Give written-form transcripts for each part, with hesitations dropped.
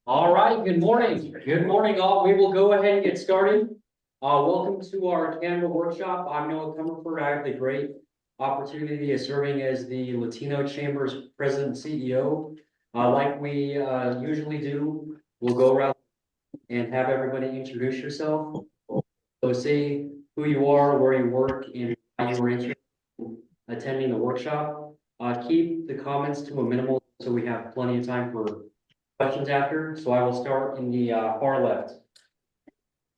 All right, good morning. Good morning, all. We will go ahead and get started. Welcome to our Canva Workshop. I'm Noah Comerford. I have the great opportunity of serving as the Latino Chamber's President and CEO. Like we usually do, we'll go around and have everybody introduce yourself. So say who you are, where you work, and why you were interested in attending the workshop. Keep the comments to a minimal so we have plenty of time for questions after. So I will start in the far left.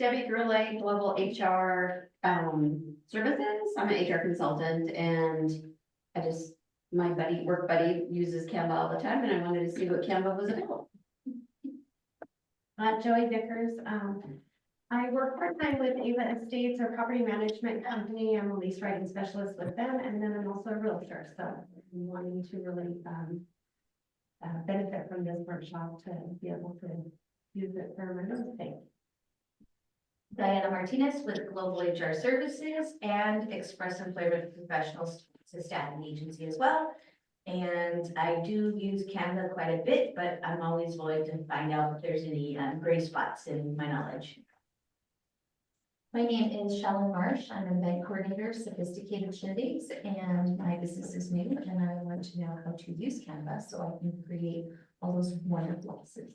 Debbie Gurley, Global HR Services. I'm an HR consultant, and my work buddy uses Canva all the time, and I wanted to see what Canva was about. Joey Vickers. I work part-time with Ava Estates, or property management company. I'm a lease writing specialist with them, and then I'm also a realtor. So I'm wanting to really benefit from this workshop to be able to use it for my real estate. Diana Martinez with Global HR Services and Express Employment Professionals, a staffing agency as well. And I do use Canva quite a bit, but I'm always willing to find out if there's any gray spots in my knowledge. My name is Shalyn Marsh. I'm an event coordinator of Sophisticated Shindigs, and my business is new, and I want to know how to use Canva so I can create all those wonderful pieces.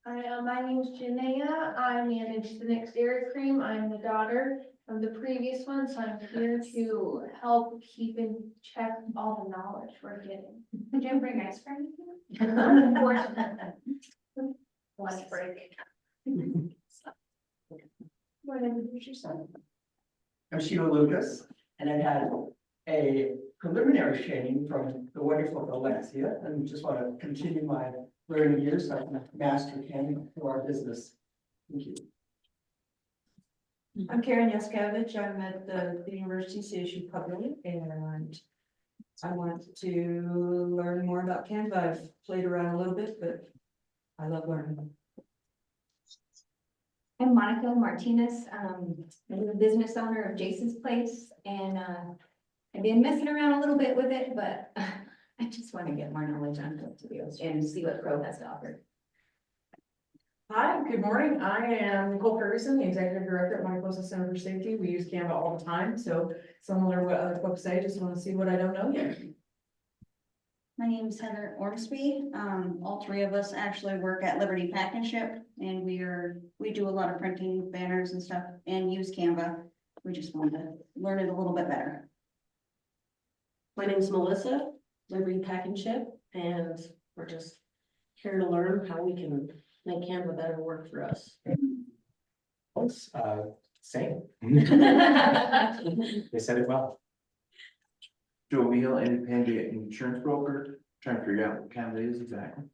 Hi, my name is Janaea. I manage the Next Dairy Cream. I'm the daughter of the previous one, so I'm here to help keep in check all the knowledge we're getting. Did you bring ice cream? Unfortunately. Lunch break. Want to introduce yourself? I'm Sheila Lucas, and I had a preliminary training from the wonderful Alexia, and just want to continue my learning years so I can master Canva for our business. Thank you. I'm Karen Yaskevich. I'm at the University CSU Pueblo, and I want to learn more about Canva. I've played around a little bit, but I love learning. I'm Monica Martinez. I'm the business owner of Jason's Place, and I've been messing around a little bit with it, but I just want to get more knowledge on it to be able to and see what Pro has to offer. Hi, good morning. I am Nicole Ferguson, the Executive Director at Mariposa Center for Safety. We use Canva all the time, so similar to what other folks say, just want to see what I don't know yet. My name is Heather Ormsby. All three of us actually work at Liberty Pack and Ship, and we do a lot of printing banners and stuff and use Canva. We just wanted to learn it a little bit better. My name is Melissa, Liberty Pack and Ship, and we're just here to learn how we can make Canva better work for us. Same. They said it well. Joe Meal, independent insurance broker, trying to figure out what Canva is exactly.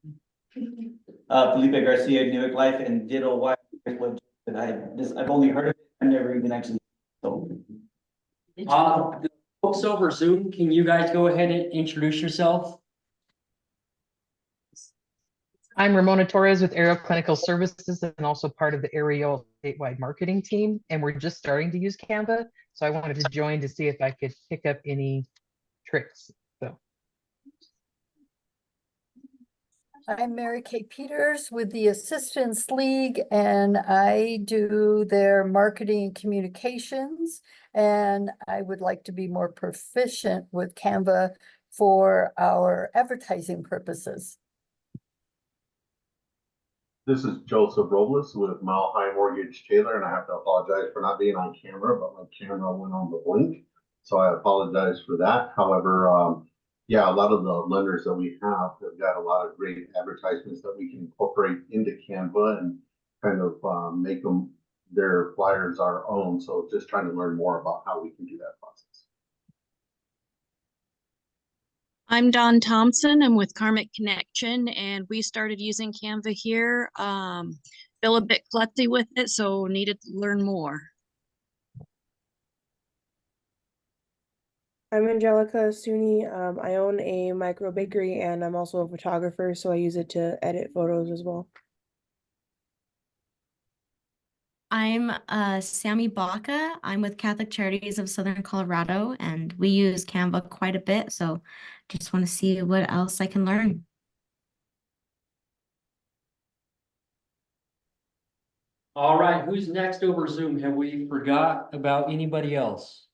Felipe Garcia, Newick Life, and ditto why I've only heard of it, I've never even actually. So. The folks over Zoom, can you guys go ahead and introduce yourself? I'm Ramona Torres with Aerial Clinical Services and also part of the Aerial statewide marketing team. And we're just starting to use Canva. So I wanted to join to see if I could pick up any tricks. So I'm Mary Kay Peters with the Assistance League, and I do their marketing and communications. And I would like to be more proficient with Canva for our advertising purposes. This is Joseph Robles with Mile High Mortgage Taylor, and I have to apologize for not being on camera, but my camera went on the blink. So I apologize for that. However, yeah, a lot of the lenders that we have got a lot of great advertisements that we can incorporate into Canva and kind of make them their flyers our own. So just trying to learn more about how we can do that process. I'm Dawn Thompson. I'm with Karmic Connection, and we started using Canva here. Feel a bit klutzy with it, so needed to learn more. I'm Angelica Suni. I own a micro bakery, and I'm also a photographer, so I use it to edit photos as well. I'm Sammy Baca. I'm with Catholic Charities of Southern Colorado, and we use Canva quite a bit, so just want to see what else I can learn. All right, who's next over Zoom? Have we forgot about anybody else?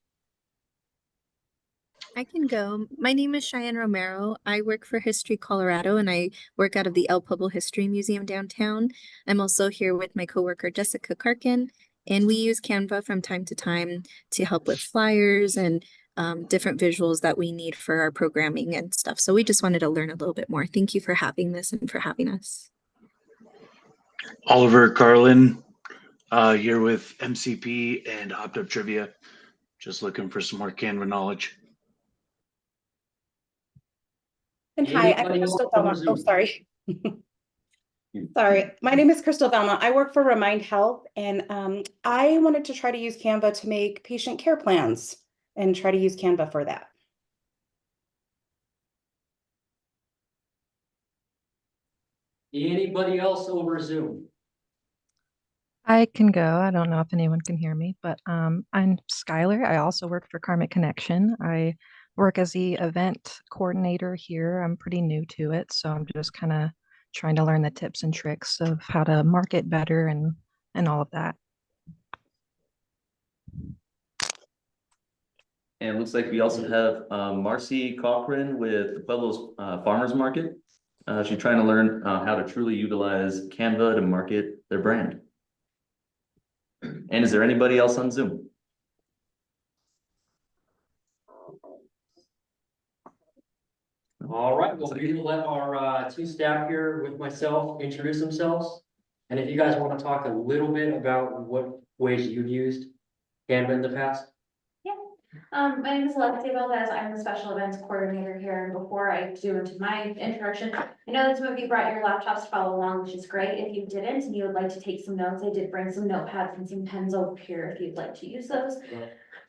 I can go. My name is Cheyenne Romero. I work for History Colorado and I work out of the El Pueblo History Museum downtown. I'm also here with my coworker Jessica Karkin, and we use Canva from time to time to help with flyers and different visuals that we need for our programming and stuff. So we just wanted to learn a little bit more. Thank you for having this and for having us. Oliver Carlin, here with MCP and Hopped Up Trivia. Just looking for some more Canva knowledge. And hi, I'm Crystal Belmont. Oh, sorry. Sorry, my name is Crystal Belmont. I work for Remind Health, and I wanted to try to use Canva to make patient care plans and try to use Canva for that. Anybody else over Zoom? I can go. I don't know if anyone can hear me, but I'm Skylar. I also work for Karmic Connection. I work as the event coordinator here. I'm pretty new to it, so I'm just kind of trying to learn the tips and tricks of how to market better and all of that. And it looks like we also have Marcy Cochran with Pueblo's Farmers Market. She's trying to learn how to truly utilize Canva to market their brand. And is there anybody else on Zoom? All right, well, we will let our two staff here with myself introduce themselves. And if you guys want to talk a little bit about what ways you've used Canva in the past. My name is Alexia Valdez. I'm the special events coordinator here. And before I do into my introduction, I know that some of you brought your laptops to follow along, which is great. If you didn't and you would like to take some notes, I did bring some notepads and some pens over here if you'd like to use those.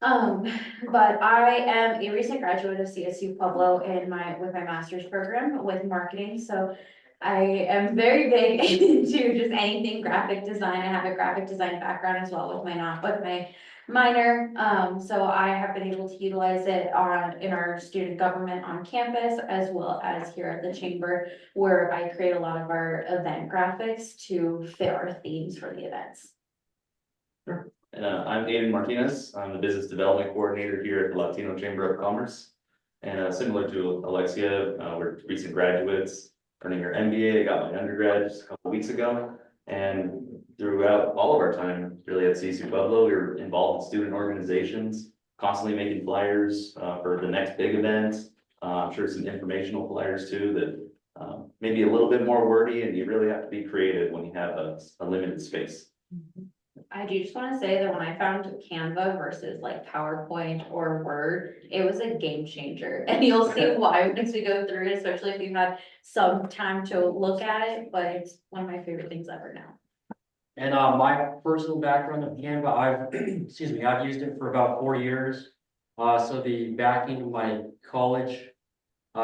But I am a recent graduate of CSU Pueblo with my master's program with marketing. So I am very big into just anything graphic design. I have a graphic design background as well with my minor. So I have been able to utilize it in our student government on campus, as well as here at the chamber, where I create a lot of our event graphics to fit our themes for the events. Sure. I'm David Martinez. I'm the business development coordinator here at the Latino Chamber of Commerce. And similar to Alexia, we're recent graduates earning your MBA. I got my undergrad just a couple weeks ago. And throughout all of our time really at CSU Pueblo, we were involved in student organizations, constantly making flyers for the next big event. I'm sure some informational flyers too that maybe a little bit more wordy, and you really have to be creative when you have a limited space. I do just want to say that when I found Canva versus like PowerPoint or Word, it was a game changer. And you'll see why once we go through it, especially if you've had some time to look at it, but it's one of my favorite things ever now. And my personal background of Canva, I've used it for about 4 years. So the backing of my college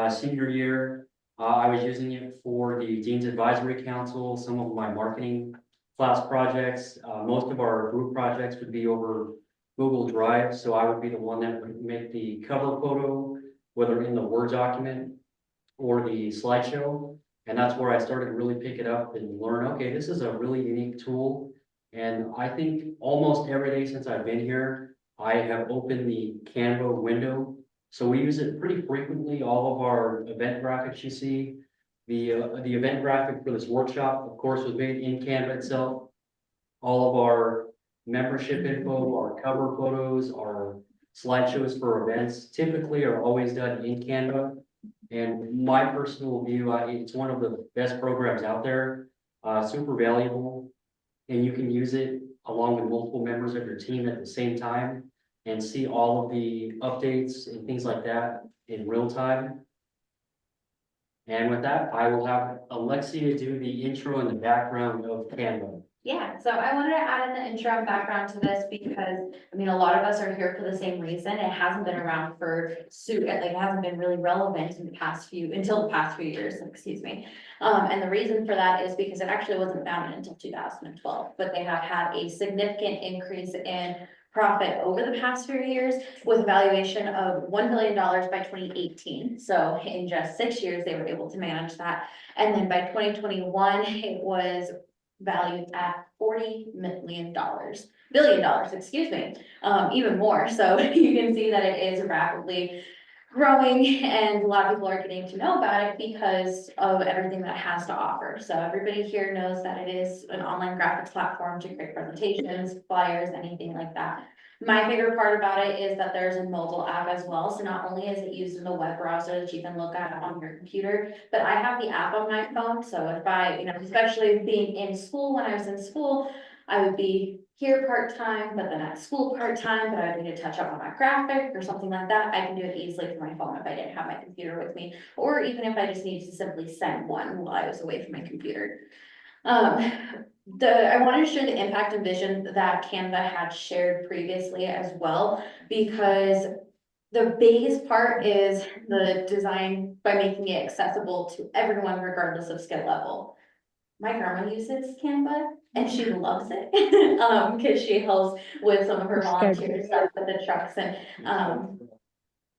senior year, I was using it for the Dean's Advisory Council, some of my marketing class projects. Most of our group projects would be over Google Drive, so I would be the one that would make the cover photo, whether in the Word document or the slideshow. And that's where I started to really pick it up and learn, okay, this is a really unique tool. And I think almost every day since I've been here, I have opened the Canva window. So we use it pretty frequently. All of our event graphics you see, the event graphic for this workshop, of course, was made in Canva itself. All of our membership info, our cover photos, our slideshows for events typically are always done in Canva. And my personal view, it's one of the best programs out there, super valuable. And you can use it along with multiple members of your team at the same time and see all of the updates and things like that in real time. And with that, I will have Alexia do the intro and the background of Canva. Yeah, so I wanted to add in the intro and background to this because, I mean, a lot of us are here for the same reason. It hasn't been around it hasn't been really relevant until the past few years, excuse me. And the reason for that is because it actually wasn't founded until 2012, but they have had a significant increase in profit over the past few years with a valuation of $1 billion by 2018. So in just 6 years, they were able to manage that. And then by 2021, it was valued at billion dollars, excuse me, even more. So you can see that it is rapidly growing, and a lot of people are getting to know about it because of everything that it has to offer. So everybody here knows that it is an online graphics platform to create presentations, flyers, anything like that. My favorite part about it is that there's a mobile app as well. So not only is it used in the web browser that you can look at on your computer, but I have the app on my phone. So if I, especially being in school, when I was in school, I would be here part-time, but then at school part-time, but I would need to touch up on my graphic or something like that. I can do it easily from my phone if I didn't have my computer with me, or even if I just needed to simply send one while I was away from my computer. I wanted to share the impact and vision that Canva had shared previously as well, because the biggest part is the design by making it accessible to everyone regardless of skill level. My grandma uses Canva and she loves it, because she helps with some of her volunteer stuff with the trucks, and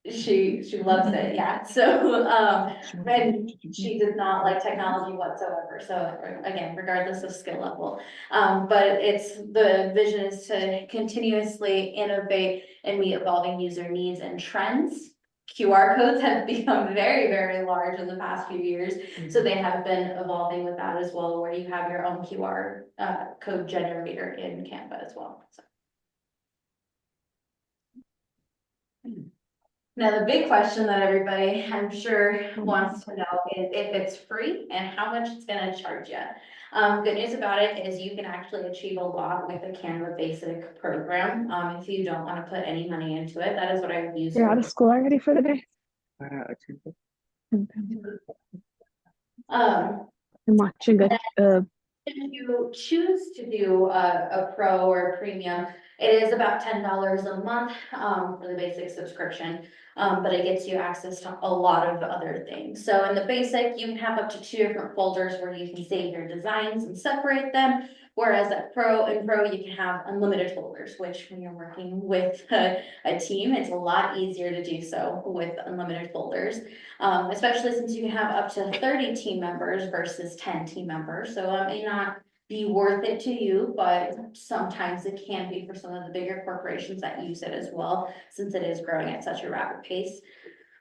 she loves it, yeah. So and she does not like technology whatsoever. So again, regardless of skill level, but the vision is to continuously innovate and meet evolving user needs and trends. QR codes have become very, very large in the past few years, so they have been evolving with that as well, where you have your own QR code generator in Canva as well. So. Now, the big question that everybody, I'm sure, wants to know is if it's free and how much it's gonna charge you. Good news about it is you can actually achieve a lot with the Canva Basic program. If you don't want to put any money into it, that is what I would use. You're out of school already for the day? I'm watching If you choose to do a pro or a premium, it is about $10 a month for the basic subscription. But it gets you access to a lot of other things. So in the basic, you can have up to 2 different folders where you can save your designs and separate them. Whereas at Pro, you can have unlimited folders, which when you're working with a team, it's a lot easier to do so with unlimited folders. Especially since you can have up to 30 team members versus 10 team members. So it may not be worth it to you, but sometimes it can be for some of the bigger corporations that use it as well, since it is growing at such a rapid pace.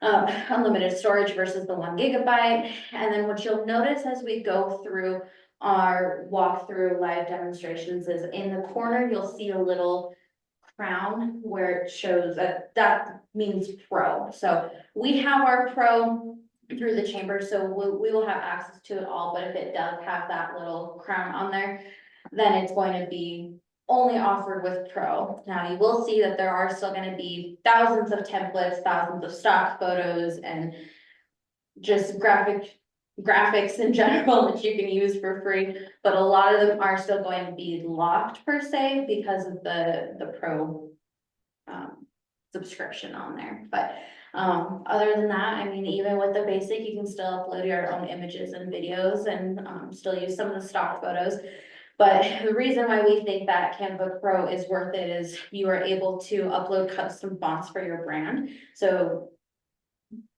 Unlimited storage versus the 1 gigabyte. And then what you'll notice as we go through our walkthrough live demonstrations is in the corner, you'll see a little crown where it shows that means pro. So we have our pro through the chamber, so we will have access to it all, but if it does have that little crown on there, then it's going to be only offered with pro. Now you will see that there are still going to be thousands of templates, thousands of stock photos, and just graphics in general that you can use for free, but a lot of them are still going to be locked per se because of the pro subscription on there. But other than that, I mean, even with the basic, you can still upload your own images and videos and still use some of the stock photos. But the reason why we think that Canva Pro is worth it is you are able to upload custom fonts for your brand. So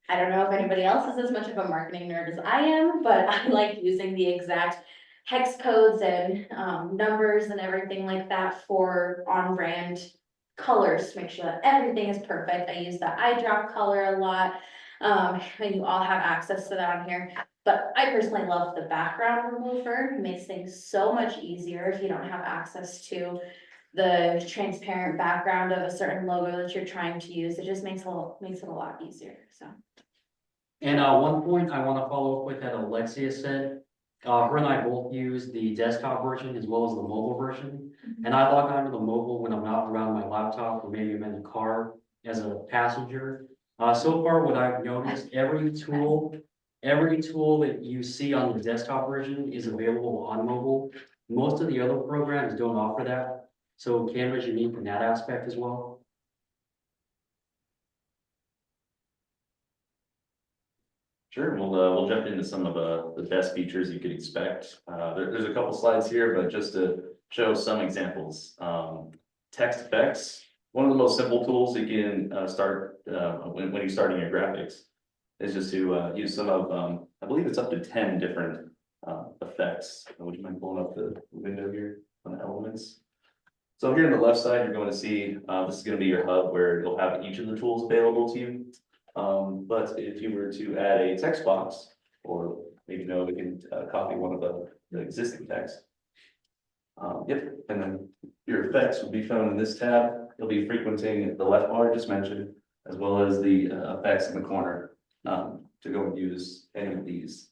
I don't know if anybody else is as much of a marketing nerd as I am, but I like using the exact hex codes and numbers and everything like that for on-brand colors to make sure that everything is perfect. I use the eyedrop color a lot, and you all have access to that on here. But I personally love the background remover. It makes things so much easier if you don't have access to the transparent background of a certain logo that you're trying to use. It just makes it a lot easier, so. And one point I want to follow up with that Alexia said, her and I both use the desktop version as well as the mobile version. And I log on to the mobile when I'm not around my laptop, or maybe I'm in the car as a passenger. So far, what I've noticed, every tool that you see on the desktop version is available on mobile. Most of the other programs don't offer that. So Canva is unique in that aspect as well. Sure, we'll jump into some of the best features you could expect. There's a couple slides here, but just to show some examples. Text effects, one of the most simple tools you can start when you're starting your graphics is just to use some of, I believe it's up to 10 different effects. Would you mind pulling up the window here on the elements? So here on the left side, you're going to see, this is going to be your hub where you'll have each of the tools available to you. But if you were to add a text box, or maybe no, we can copy one of the existing text. Yep, and then your effects will be found in this tab. You'll be frequenting the left bar just mentioned, as well as the effects in the corner to go and use any of these.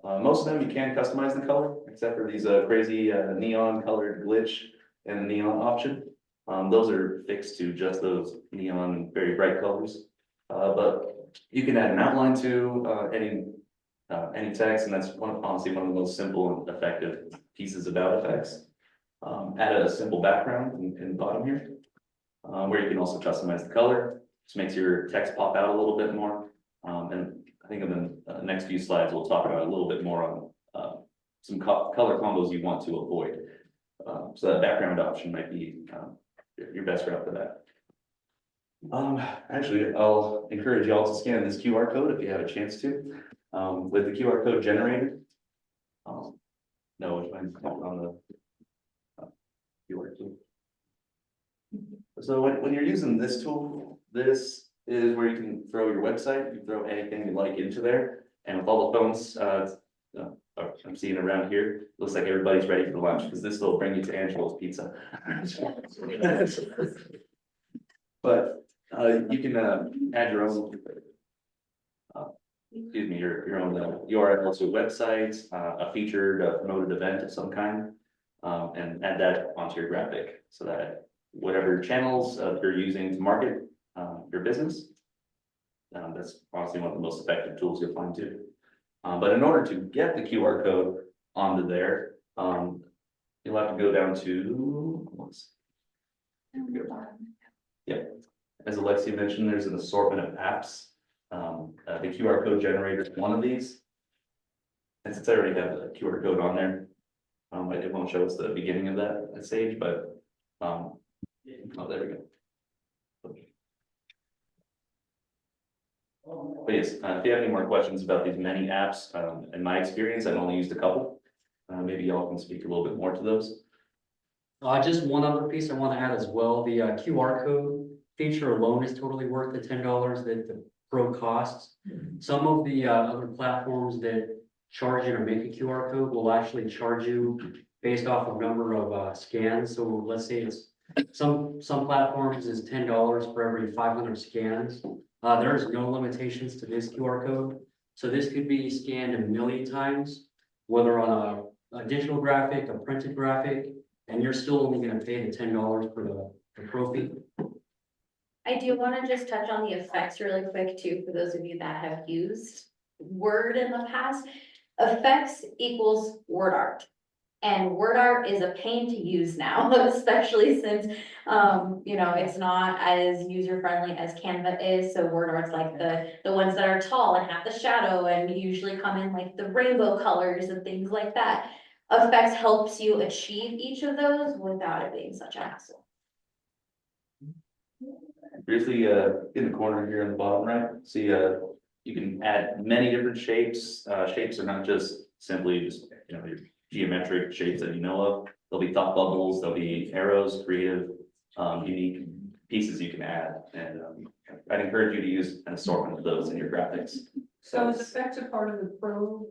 Most of them you can customize the color, except for these crazy neon colored glitch and the neon option. Those are fixed to just those neon, very bright colors. But you can add an outline to any text, and that's honestly one of the most simple and effective pieces about effects. Add a simple background in the bottom here, where you can also customize the color. Just makes your text pop out a little bit more. And I think in the next few slides, we'll talk about a little bit more on some color combos you want to avoid. So that background option might be your best route for that. Actually, I'll encourage y'all to scan this QR code if you have a chance to. With the QR code generated. No, which one's on the QR tool. So when you're using this tool, this is where you can throw your website, you can throw anything you like into there. And with all the phones I'm seeing around here, looks like everybody's ready for lunch, because this will bring you to Angelo's Pizza. But you can add your own excuse me, your own URL to a website, a featured promoted event of some kind, and add that onto your graphic so that whatever channels you're using to market your business, that's honestly one of the most effective tools you'll find too. But in order to get the QR code onto there, you'll have to go down to, yeah, as Alexia mentioned, there's an assortment of apps. The QR code generator is one of these. And since I already have the QR code on there, it won't show us the beginning of that stage, but oh, there we go. But yes, if you have any more questions about these many apps, in my experience, I've only used a couple. Maybe y'all can speak a little bit more to those. Just one other piece I want to add as well. The QR code feature alone is totally worth the $10 that the Pro costs. Some of the other platforms that charge you to make a QR code will actually charge you based off of number of scans. So let's say it's some platforms is $10 for every 500 scans. There's no limitations to this QR code. So this could be scanned 1 million times, whether on a digital graphic, a printed graphic, and you're still only going to pay the $10 for the Pro fee. I do want to just touch on the effects really quick too, for those of you that have used Word in the past. Effects equals word art. And word art is a pain to use now, especially since, you know, it's not as user-friendly as Canva is. So word art's like the ones that are tall and have the shadow and usually come in like the rainbow colors and things like that. Effects helps you achieve each of those without it being such a hassle. Briefly, in the corner here on the bottom right, see you can add many different shapes. Shapes are not just simply just, you know, your geometric shapes that you know of. There'll be thought bubbles, there'll be arrows, creative, unique pieces you can add. And I'd encourage you to use an assortment of those in your graphics. So is effects a part of the Pro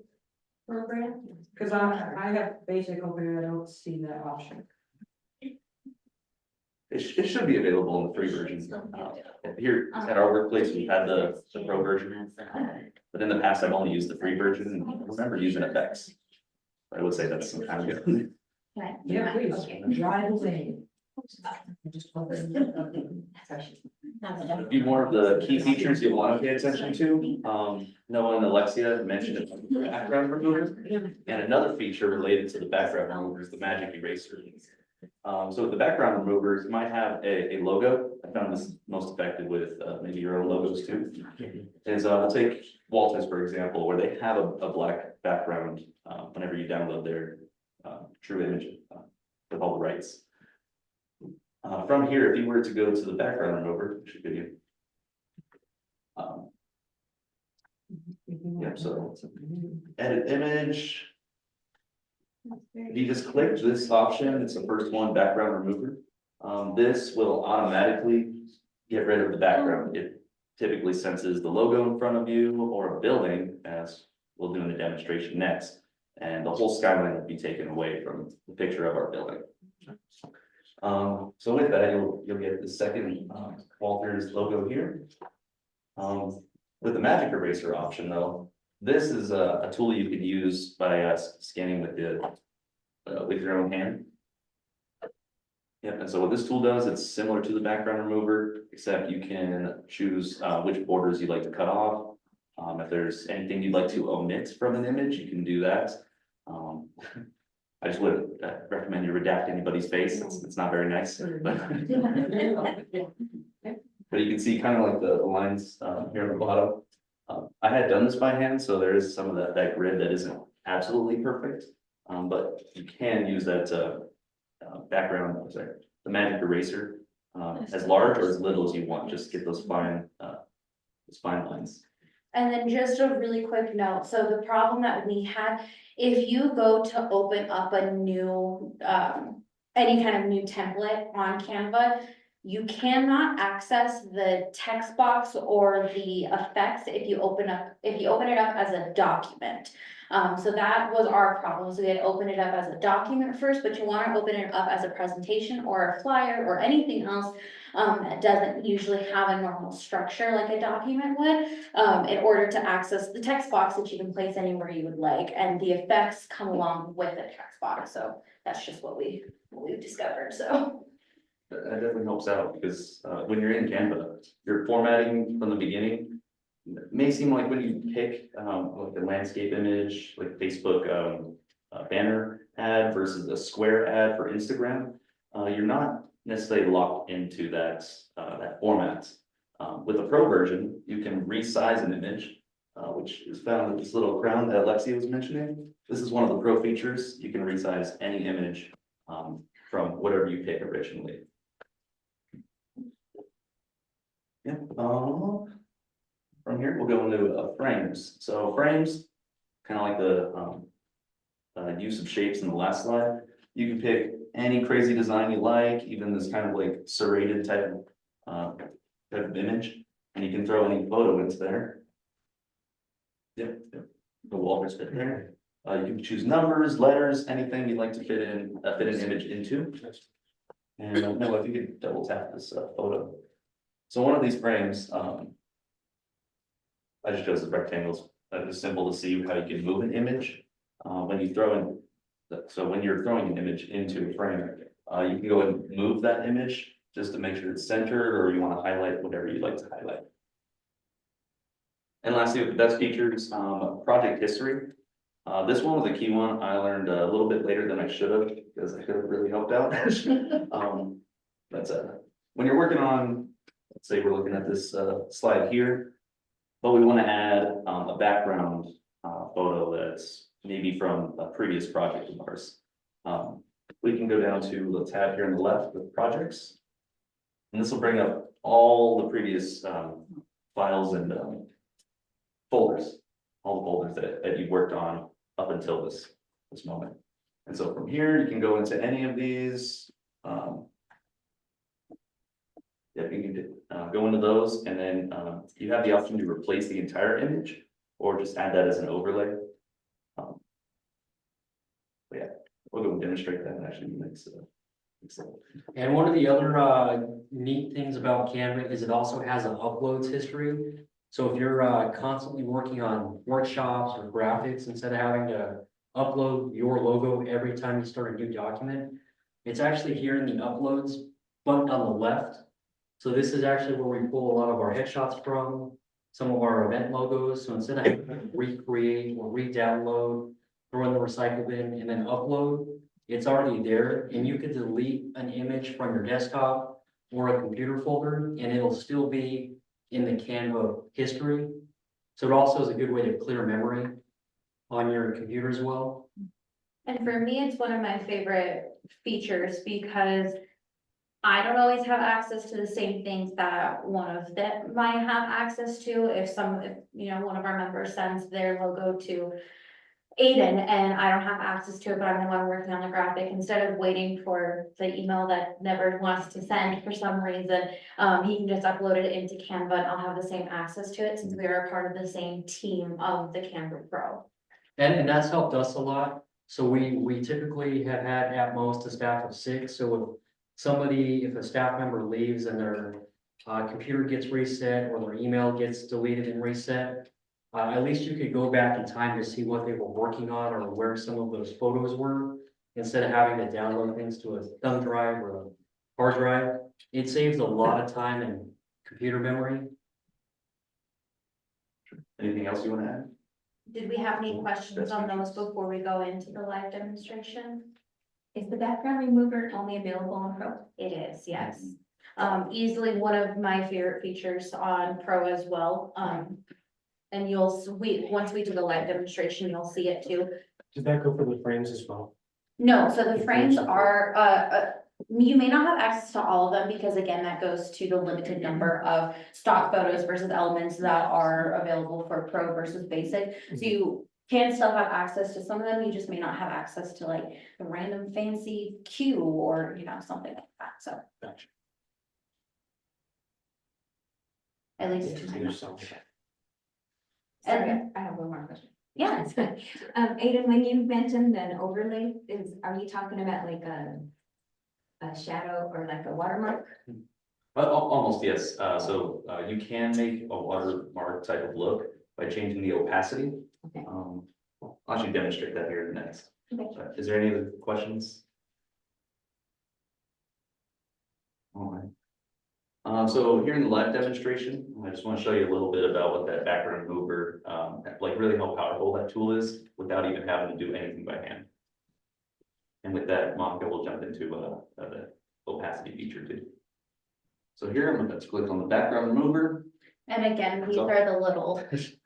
program? Because I have basic open and I don't see that option. It should be available in the free version. Here at our workplace, we had the Pro version, but in the past, I've only used the free version and I remember using effects. I would say that's some time ago. Yeah, please, drive away. A few more of the key features you want to pay attention to. Noah and Alexia mentioned a background remover, and another feature related to the background remover is the magic eraser. So with the background removers, you might have a logo. I found this most effective with maybe your own logos too. Is we'll take Walters, for example, where they have a black background whenever you download their true image with all the rights. From here, if you were to go to the background remover, which should give you, Yep, so edit image. If you just click this option, it's the first one, background remover. This will automatically get rid of the background. It typically senses the logo in front of you or a building, as we'll do in the demonstration next. And the whole skyline will be taken away from the picture of our building. So with that, you'll get the second Walters logo here. With the magic eraser option though, this is a tool you can use by scanning with your own hand. Yep, and so what this tool does, it's similar to the background remover, except you can choose which borders you'd like to cut off. If there's anything you'd like to omit from an image, you can do that. I just would recommend you redact anybody's face. It's not very nice. But you can see kind of like the lines here on the bottom. I had done this by hand, so there is some of that grid that isn't absolutely perfect. But you can use that background, the magic eraser, as large or as little as you want. Just get those fine lines. And then just a really quick note, so the problem that we had, if you go to open up a new, any kind of new template on Canva, you cannot access the text box or the effects if you open it up as a document. So that was our problem, so we had to open it up as a document first, but you want to open it up as a presentation or a flyer or anything else that doesn't usually have a normal structure like a document would, in order to access the text box that you can place anywhere you would like, and the effects come along with the text box. So that's just what we've discovered, so. That definitely helps out because when you're in Canva, you're formatting from the beginning. It may seem like when you pick like a landscape image, like Facebook banner ad versus a square ad for Instagram, you're not necessarily locked into that format. With the pro version, you can resize an image, which is found in this little crown that Alexia was mentioning. This is one of the pro features. You can resize any image from whatever you pick originally. Yeah, from here, we'll go into frames. So frames, kind of like the use of shapes in the last slide. You can pick any crazy design you like, even this kind of like serrated type of image, and you can throw any photo into there. Yep, the Walters fit there. You can choose numbers, letters, anything you'd like to fit an image into. And no, if you could double tap this photo. So one of these frames, I just chose the rectangles. It's simple to see how you can move an image. When you throw in, so when you're throwing an image into a frame, you can go and move that image just to make sure it's centered, or you want to highlight whatever you'd like to highlight. And lastly, with the best features, project history. This one was a key one. I learned a little bit later than I should have because I could have really helped out. When you're working on, let's say we're looking at this slide here, but we want to add a background photo that's maybe from a previous project of ours. We can go down to the tab here on the left with projects. And this will bring up all the previous files and folders, all the folders that you've worked on up until this moment. And so from here, you can go into any of these. Yep, you can go into those, and then you have the option to replace the entire image or just add that as an overlay. But yeah, we'll go and demonstrate that actually next. And one of the other neat things about Canva is it also has an uploads history. So if you're constantly working on workshops or graphics, instead of having to upload your logo every time you start a new document, it's actually here in the uploads button on the left. So this is actually where we pull a lot of our headshots from, some of our event logos. So instead of having to recreate or re-download, throw in the recycle bin and then upload, it's already there. And you could delete an image from your desktop or a computer folder, and it'll still be in the Canva history. So it also is a good way to clear memory on your computer as well. And for me, it's one of my favorite features because I don't always have access to the same things that one of them might have access to. If one of our members sends their logo to Aiden and I don't have access to it, but I'm the one working on the graphic, instead of waiting for the email that never wants to send for some reason, he can just upload it into Canva and I'll have the same access to it since we are a part of the same team of the Canva Pro. And that's helped us a lot. So we typically have had at most a staff of 6. So if a staff member leaves and their computer gets reset or their email gets deleted and reset, at least you could go back in time to see what they were working on or where some of those photos were, instead of having to download things to a thumb drive or a hard drive. It saves a lot of time and computer memory. Anything else you want to add? Did we have any questions on those before we go into the live demonstration? Is the background remover only available on Pro? It is, yes. Easily one of my favorite features on Pro as well. And once we do the live demonstration, you'll see it too. Did that go for the frames as well? No, so the frames are, you may not have access to all of them because again, that goes to the limited number of stock photos versus elements that are available for Pro versus basic. So you can still have access to some of them, you just may not have access to like the random fancy Q or, something like that, so. Gotcha. At least. Sorry, I have one more question. Yeah, it's good. Aiden, when you mentioned an overlay, are you talking about like a shadow or like a watermark? Almost, yes. You can make a watermark type of look by changing the opacity. Okay. I'll actually demonstrate that here next. Okay. Is there any other questions? All right. So here in the live demonstration, I just want to show you a little bit about what that background mover, like really how powerful that tool is without even having to do anything by hand. And with that, Monica will jump into the opacity feature too. So here I'm going to click on the background remover. And again, these are the little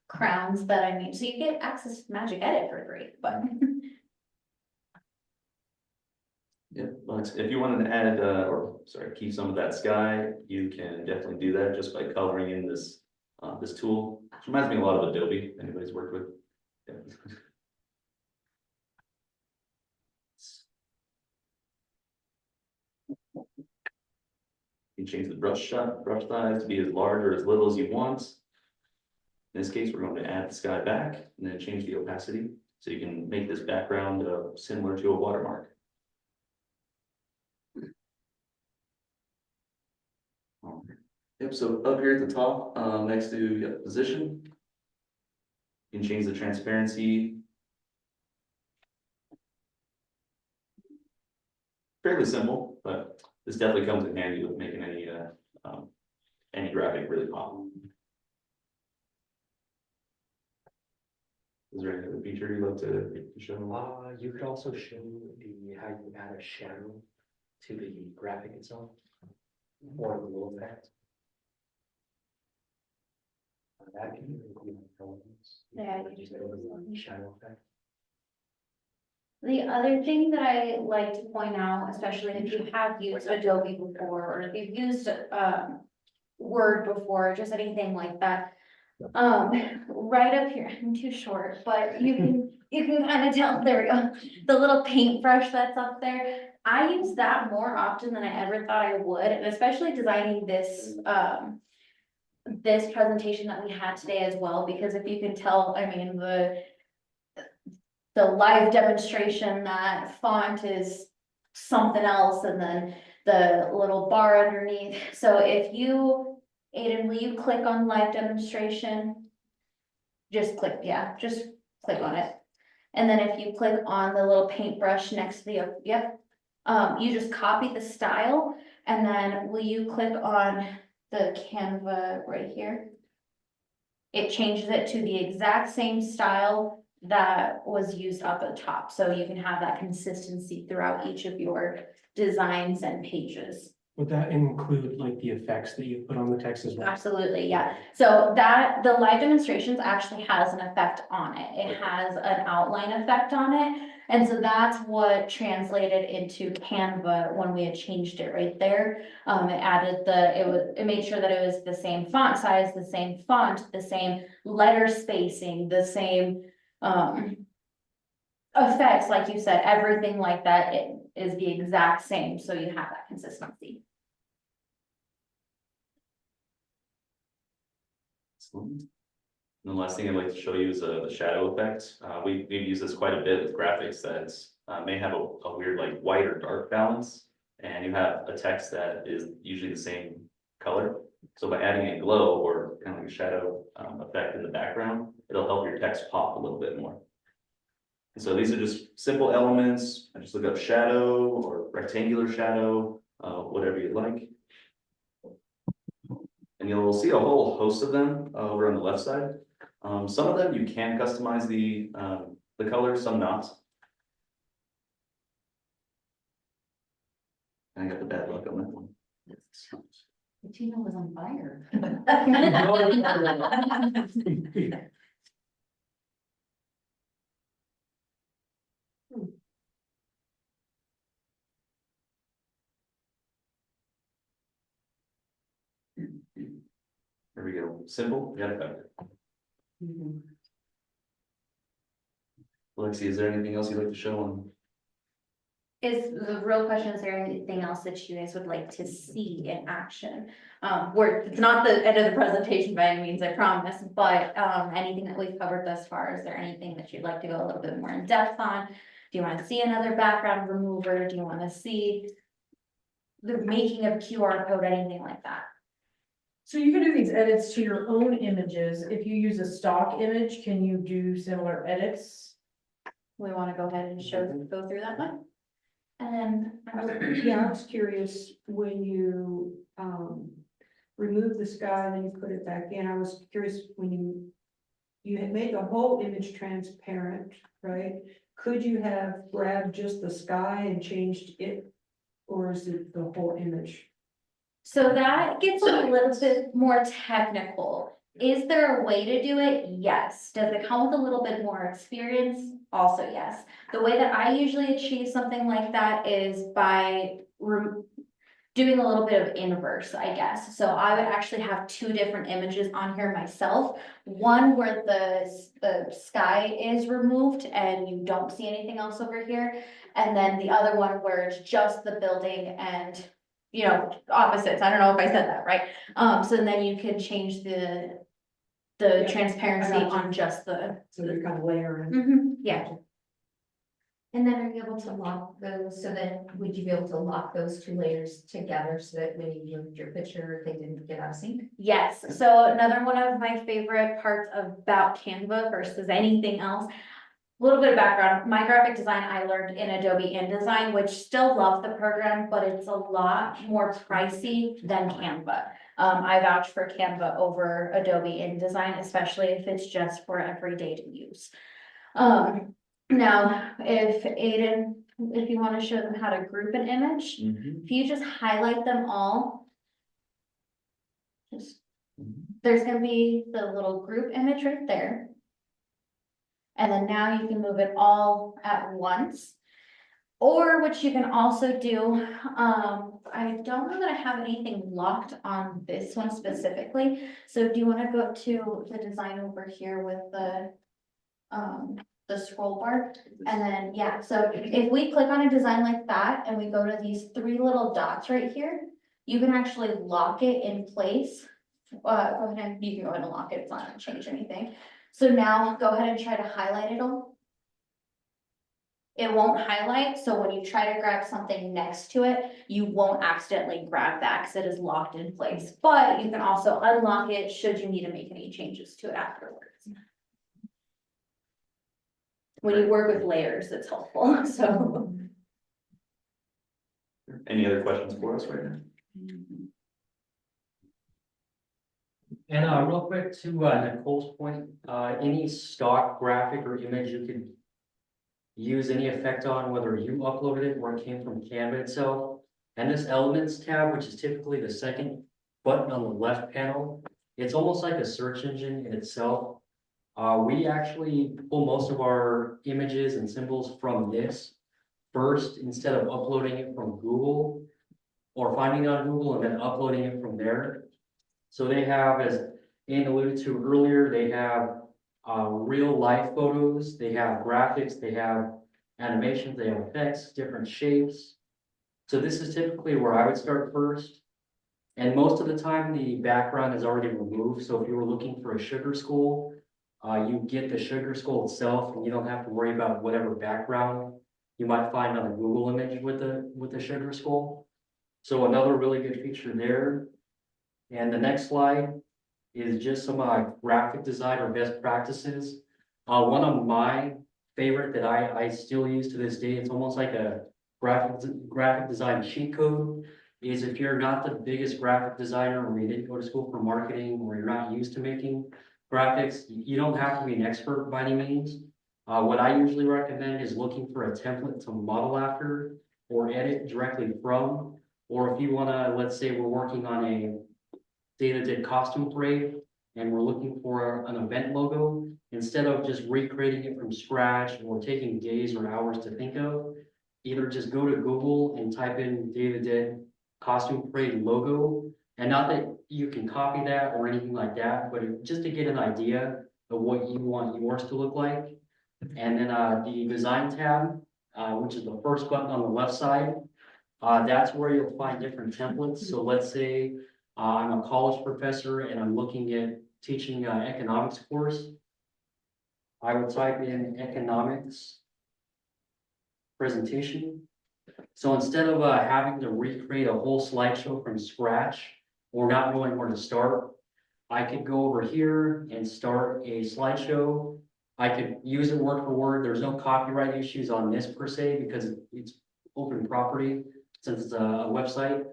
crowns that I made. So you get access to Magic Edit for free, but. Yeah, but if you wanted to add, keep some of that sky, you can definitely do that just by coloring in this tool. Which reminds me a lot of Adobe, anybody's worked with. Yeah. You can change the brush size to be as large or as little as you want. In this case, we're going to add the sky back and then change the opacity so you can make this background similar to a watermark. Yep, so up here at the top, next to position, you can change the transparency. Fairly simple, but this definitely comes in handy with making any graphic really pop. Is there any other feature you'd like to show? You could also show how you add a shadow to the graphic itself, or the little effect. That can include elements. Yeah, you just go to the shadow effect. The other thing that I like to point out, especially if you have used Adobe before, or if you've used Word before, just anything like that. Right up here, I'm too short, but you can kind of tell, there we go. The little paintbrush that's up there. I use that more often than I ever thought I would, and especially designing this this presentation that we had today as well, because if you can tell, I mean, the live demonstration, that font is something else, and then the little bar underneath. So if you, Aiden, will you click on live demonstration? Just click on it. And then if you click on the little paintbrush next to the, you just copy the style, and then will you click on the Canva right here? It changes it to the exact same style that was used up at the top. So you can have that consistency throughout each of your designs and pages. Would that include like the effects that you put on the text as well? Absolutely, yeah. So that, the live demonstrations actually has an effect on it. It has an outline effect on it. And so that's what translated into Canva when we had changed it right there. It added it made sure that it was the same font size, the same font, the same letter spacing, the same, effects, like you said, everything like that, it is the exact same, so you have that consistency. And the last thing I'd like to show you is the shadow effect. We've used this quite a bit with graphics that may have a weird like white or dark balance, and you have a text that is usually the same color. So by adding a glow or kind of like a shadow effect in the background, it'll help your text pop a little bit more. And so these are just simple elements. I just look up shadow or rectangular shadow, whatever you like. And you'll see a whole host of them over on the left side. Some of them you can customize the color, some not. I got the bad luck on that one. Latino was on fire. There we go. Simple, got it covered. Lexi, is there anything else you'd like to show on? Is the real question, is there anything else that you guys would like to see in action? It's not the end of the presentation by any means, I promise, but anything that we've covered thus far, is there anything that you'd like to go a little bit more in depth on? Do you want to see another background remover? Do you want to see the making of QR code, anything like that? So you can do these edits to your own images. If you use a stock image, can you do similar edits? We want to go ahead and go through that one. And then, Yeah, I was curious, when you remove the sky and then you put it back in, I was curious when you had made the whole image transparent, right? Could you have grabbed just the sky and changed it, or is it the whole image? so that gets a little bit more technical. Is there a way to do it? Yes. Does it come with a little bit more experience? Also, yes. The way that I usually achieve something like that is by doing a little bit of inverse, I guess. So I would actually have two different images on here myself. One where the sky is removed and you don't see anything else over here. And then the other one where it's just the building and, you know, opposites. I don't know if I said that right. So then you can change the Yeah, transparency I got you. on just the. So you're kind of layering. Yeah. And then are you able to lock those, so then would you be able to lock those two layers together so that when you moved your picture, they didn't get out of sync? Yes, so another one of my favorite parts about Canva versus anything else. A little bit of background, my graphic design, I learned in Adobe InDesign, which still love the program, but it's a lot more pricey than Canva. I vouch for Canva over Adobe InDesign, especially if it's just for everyday to use. Now, if you want to show them how to group an image, if you just highlight them all, there's gonna be the little group image right there. And then now you can move it all at once. Or what you can also do, I don't know that I have anything locked on this one specifically. So do you want to go to the design over here with the scroll bar? And then, yeah, so if we click on a design like that and we go to these three little dots right here, you can actually lock it in place. Go ahead, you can go ahead and lock it, it's not gonna change anything. So now go ahead and try to highlight it all. It won't highlight, so when you try to grab something next to it, you won't accidentally grab that because it is locked in place. But you can also unlock it should you need to make any changes to it afterwards. When you work with layers, it's helpful, so. Any other questions for us right now? And real quick to Nicole's point, any stock graphic or image you could use any effect on, whether you uploaded it or it came from Canva itself, And this Elements tab, which is typically the second button on the left panel, it's almost like a search engine in itself. We actually pull most of our images and symbols from this first, instead of uploading it from Google or finding it on Google and then uploading it from there. So they have, as Anne alluded to earlier, they have real life photos, they have graphics, they have animations, they have effects, different shapes. So this is typically where I would start first. And most of the time, the background is already removed. So if you were looking for a sugar skull, you get the sugar skull itself, and you don't have to worry about whatever background you might find on a Google image with the sugar skull. So another really good feature there. And the next slide is just some graphic design or best practices. One of my favorite that I still use to this day, it's almost like a graphic design cheat code, is if you're not the biggest graphic designer, or you didn't go to school for marketing, or you're not used to making graphics, you don't have to be an expert by any means. What I usually recommend is looking for a template to model after or edit directly from. Or if you want to, let's say we're working on a data-did costume parade and we're looking for an event logo, instead of just recreating it from scratch or taking days or hours to think of, either just go to Google and type in data-did costume parade logo. And not that you can copy that or anything like that, but just to get an idea of what you want yours to look like. And then the design tab, which is the first button on the left side, that's where you'll find different templates. So let's say I'm a college professor and I'm looking at teaching an economics course. I would type in economics presentation. So instead of having to recreate a whole slideshow from scratch or not knowing where to start, I could go over here and start a slideshow. I could use it word for word. There's no copyright issues on this per se because it's open property since it's a website.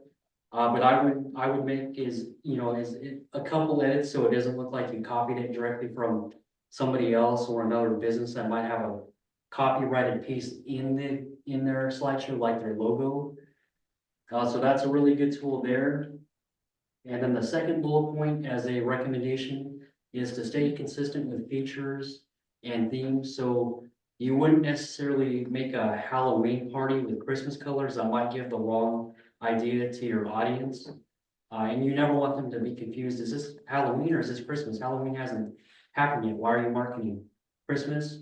But I would make a couple edits so it doesn't look like you copied it directly from somebody else or another business that might have a copyrighted piece in their slideshow, like their logo. So that's a really good tool there. And then the second bullet point as a recommendation is to stay consistent with features and themes. So you wouldn't necessarily make a Halloween party with Christmas colors that might give the wrong idea to your audience. And you never want them to be confused. Is this Halloween or is this Christmas? Halloween hasn't happened yet. Why are you marketing Christmas?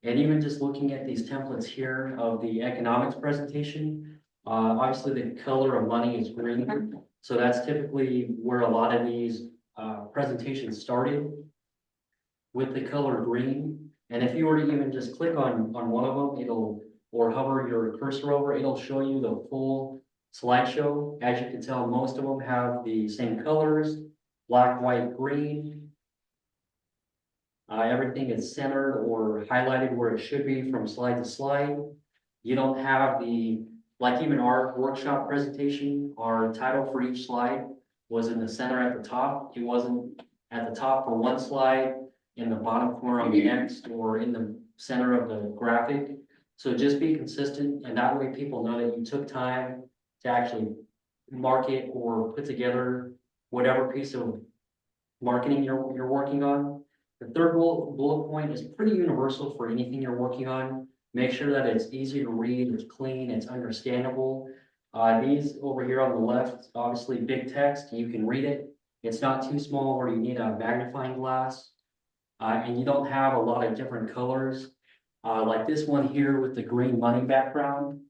And even just looking at these templates here of the economics presentation, obviously the color of money is green. So that's typically where a lot of these presentations started, with the color green. And if you were to even just click on one of them, or hover your cursor over, it'll show you the full slideshow. As you can tell, most of them have the same colors, black, white, green. Everything is centered or highlighted where it should be from slide to slide. You don't have like even our workshop presentation, our title for each slide was in the center at the top. It wasn't at the top for one slide, in the bottom corner of the next, or in the center of the graphic. So just be consistent, and that way people know that you took time to actually market or put together whatever piece of marketing you're working on. The third bullet point is pretty universal for anything you're working on. Make sure that it's easy to read, it's clean, it's understandable. These over here on the left, obviously big text, you can read it. It's not too small where you need a magnifying glass. And you don't have a lot of different colors. Like this one here with the green money background.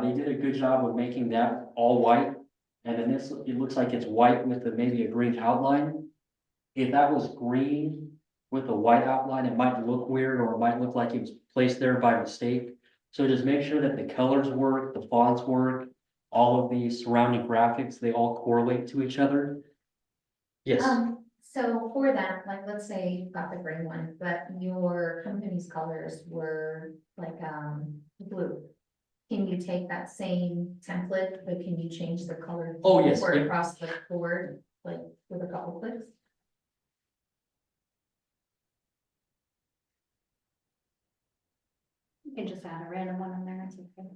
They did a good job of making that all white. And then this, it looks like it's white with maybe a green outline. If that was green with a white outline, it might look weird, or it might look like it was placed there by mistake. So just make sure that the colors work, the fonts work, all of the surrounding graphics, they all correlate to each other. Yes. So for that, like, let's say you got the green one, but your company's colors were like, blue. Can you take that same template, but can you change the color? Oh, yes. For across the board, like with a couple clicks? You can just add a random one in there, it's okay.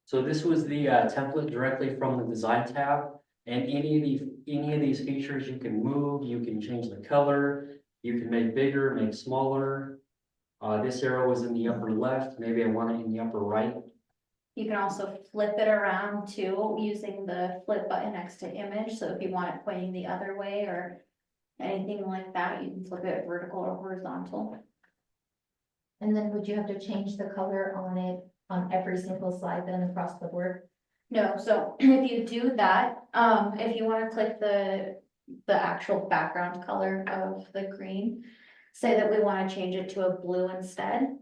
So this was the template directly from the design tab. And any of these features you can move, you can change the color, you can make bigger, make smaller. This arrow was in the upper left, maybe I want it in the upper right. You can also flip it around too, using the flip button next to image. So if you want it pointing the other way or anything like that, you can flip it vertical or horizontal. And then would you have to change the color on it on every single slide then across the board? No, so if you do that, if you want to click the actual background color of the green, say that we want to change it to a blue instead.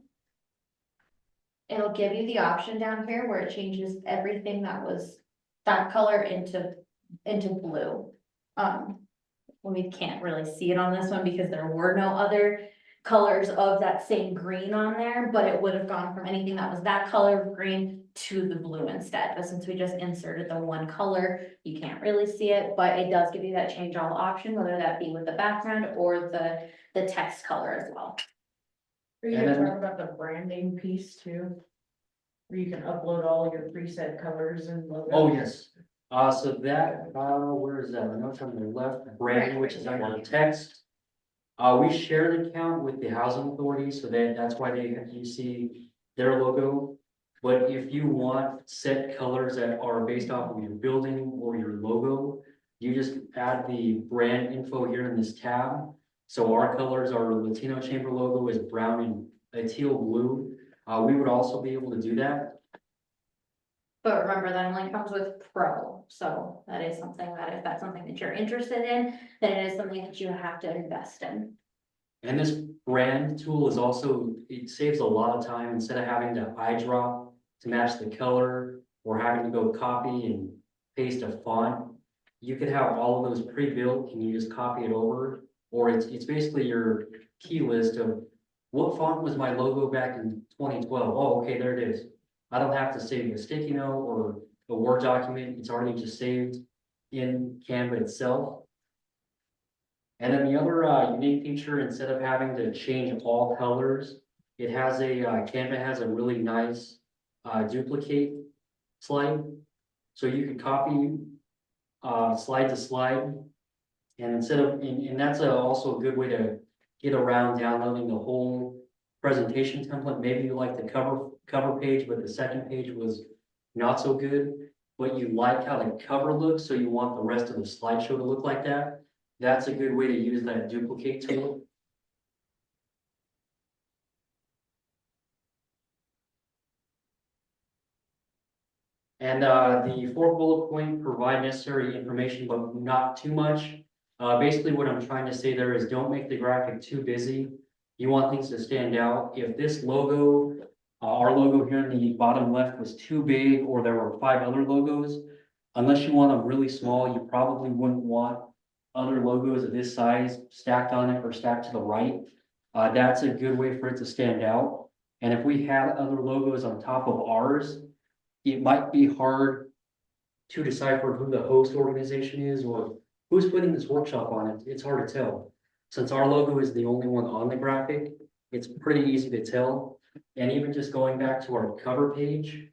It'll give you the option down here where it changes everything that was that color into blue. We can't really see it on this one because there were no other colors of that same green on there, but it would have gone from anything that was that color of green to the blue instead. But since we just inserted the one color, you can't really see it, but it does give you that change all option, whether that be with the background or the text color as well. Are you gonna talk about the branding piece too? Where you can upload all your preset colors and logos? Oh, yes. So that, where is that? I know it's on the left, branding, which is under text. We share an account with the housing authority, so that's why you see their logo. But if you want set colors that are based off of your building or your logo, you just add the brand info here in this tab. So our colors, our Latino Chamber logo is brown and a teal blue. We would also be able to do that. But remember, that only comes with Pro, so that is something that if that's something that you're interested in, then it is something that you have to invest in. And this brand tool is also, it saves a lot of time instead of having to eye drop to match the color or having to go copy and paste a font. You could have all of those pre-built and you just copy it over, or it's basically your key list of what font was my logo back in 2012. Oh, okay, there it is. I don't have to save a sticky note or a Word document. It's already just saved in Canva itself. And then the other unique feature, instead of having to change all colors, it has Canva has a really nice duplicate slide. So you can copy slide to slide. And and that's also a good way to get around downloading the whole presentation template. Maybe you like the cover page, but the second page was not so good, but you like how the cover looks, so you want the rest of the slideshow to look like that. That's a good way to use that duplicate tool. And the fourth bullet point, provide necessary information, but not too much. Basically what I'm trying to say there is don't make the graphic too busy. You want things to stand out. If this logo, our logo here in the bottom left was too big, or there were 5 other logos, unless you want them really small, you probably wouldn't want other logos of this size stacked on it or stacked to the right. That's a good way for it to stand out. And if we had other logos on top of ours, it might be hard to decipher who the host organization is or who's putting this workshop on it. It's hard to tell. Since our logo is the only one on the graphic, it's pretty easy to tell. And even just going back to our cover page,